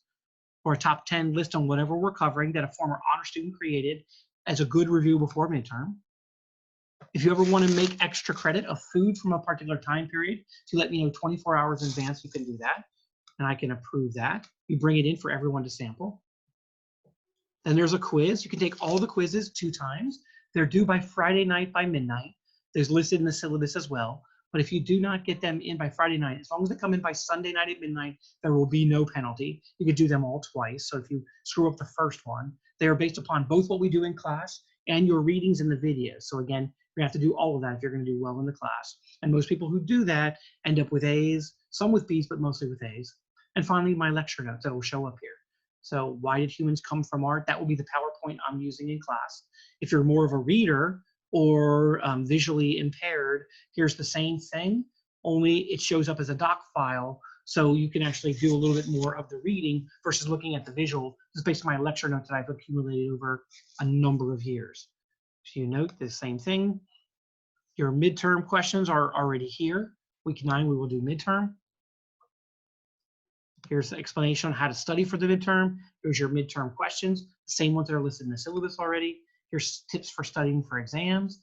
or a top 10 list on whatever we're covering that a former honor student created as a good review before midterm. If you ever want to make extra credit of food from a particular time period, to let me know 24 hours in advance, you can do that. and I can approve that. You bring it in for everyone to sample. Then there's a quiz. You can take all the quizzes 2 times. They're due by Friday night by midnight. There's listed in the syllabus as well. But if you do not get them in by Friday night, as long as they come in by Sunday night at midnight, there will be no penalty. You could do them all twice. So if you screw up the first one, they are based upon both what we do in class and your readings in the videos. So again, you have to do all of that if you're going to do well in the class. And most people who do that end up with A's, some with B's, but mostly with A's. And finally, my lecture notes that will show up here. So why did humans come from art? That will be the PowerPoint I'm using in class. If you're more of a reader or visually impaired, here's the same thing, only it shows up as a doc file. So you can actually do a little bit more of the reading versus looking at the visual, just based on my lecture notes that I've accumulated over a number of years. So you note the same thing. Your midterm questions are already here. Week 9, we will do midterm. Here's the explanation on how to study for the midterm. Here's your midterm questions, the same ones that are listed in the syllabus already. Here's tips for studying for exams.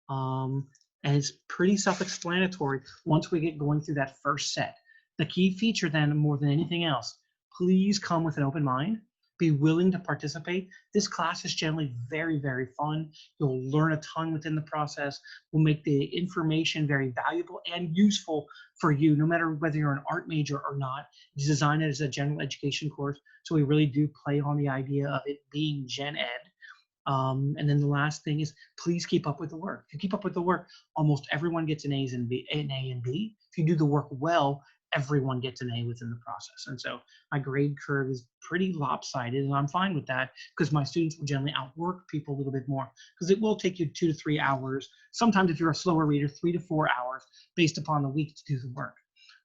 And it's pretty self-explanatory once we get going through that first set. The key feature then, more than anything else, please come with an open mind. Be willing to participate. This class is generally very, very fun. You'll learn a ton within the process. We'll make the information very valuable and useful for you, no matter whether you're an art major or not. It's designed as a general education course, so we really do play on the idea of it being gen ed. And then the last thing is, please keep up with the work. If you keep up with the work, almost everyone gets an A and B. If you do the work well, everyone gets an A within the process. And so my grade curve is pretty lopsided, and I'm fine with that because my students will generally outwork people a little bit more, because it will take you 2 to 3 hours. Sometimes if you're a slower reader, 3 to 4 hours based upon the week to do the work.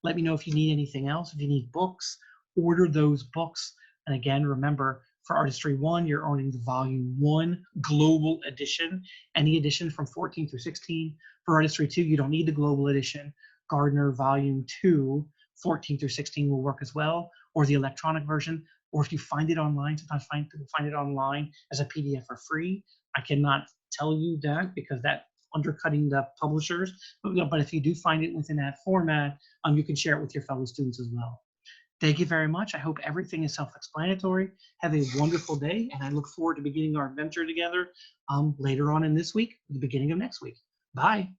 Let me know if you need anything else. If you need books, order those books. And again, remember, for Artistry 1, you're owning the Volume 1 Global Edition, any edition from 14 through 16. For Artistry 2, you don't need the Global Edition. Gardner Volume 2, 14 through 16 will work as well, or the electronic version, or if you find it online, sometimes people find it online as a PDF for free. I cannot tell you that because that undercutting the publishers, but if you do find it within that format, you can share it with your fellow students as well. Thank you very much. I hope everything is self-explanatory. Have a wonderful day, and I look forward to beginning our adventure together later on in this week, the beginning of next week. Bye.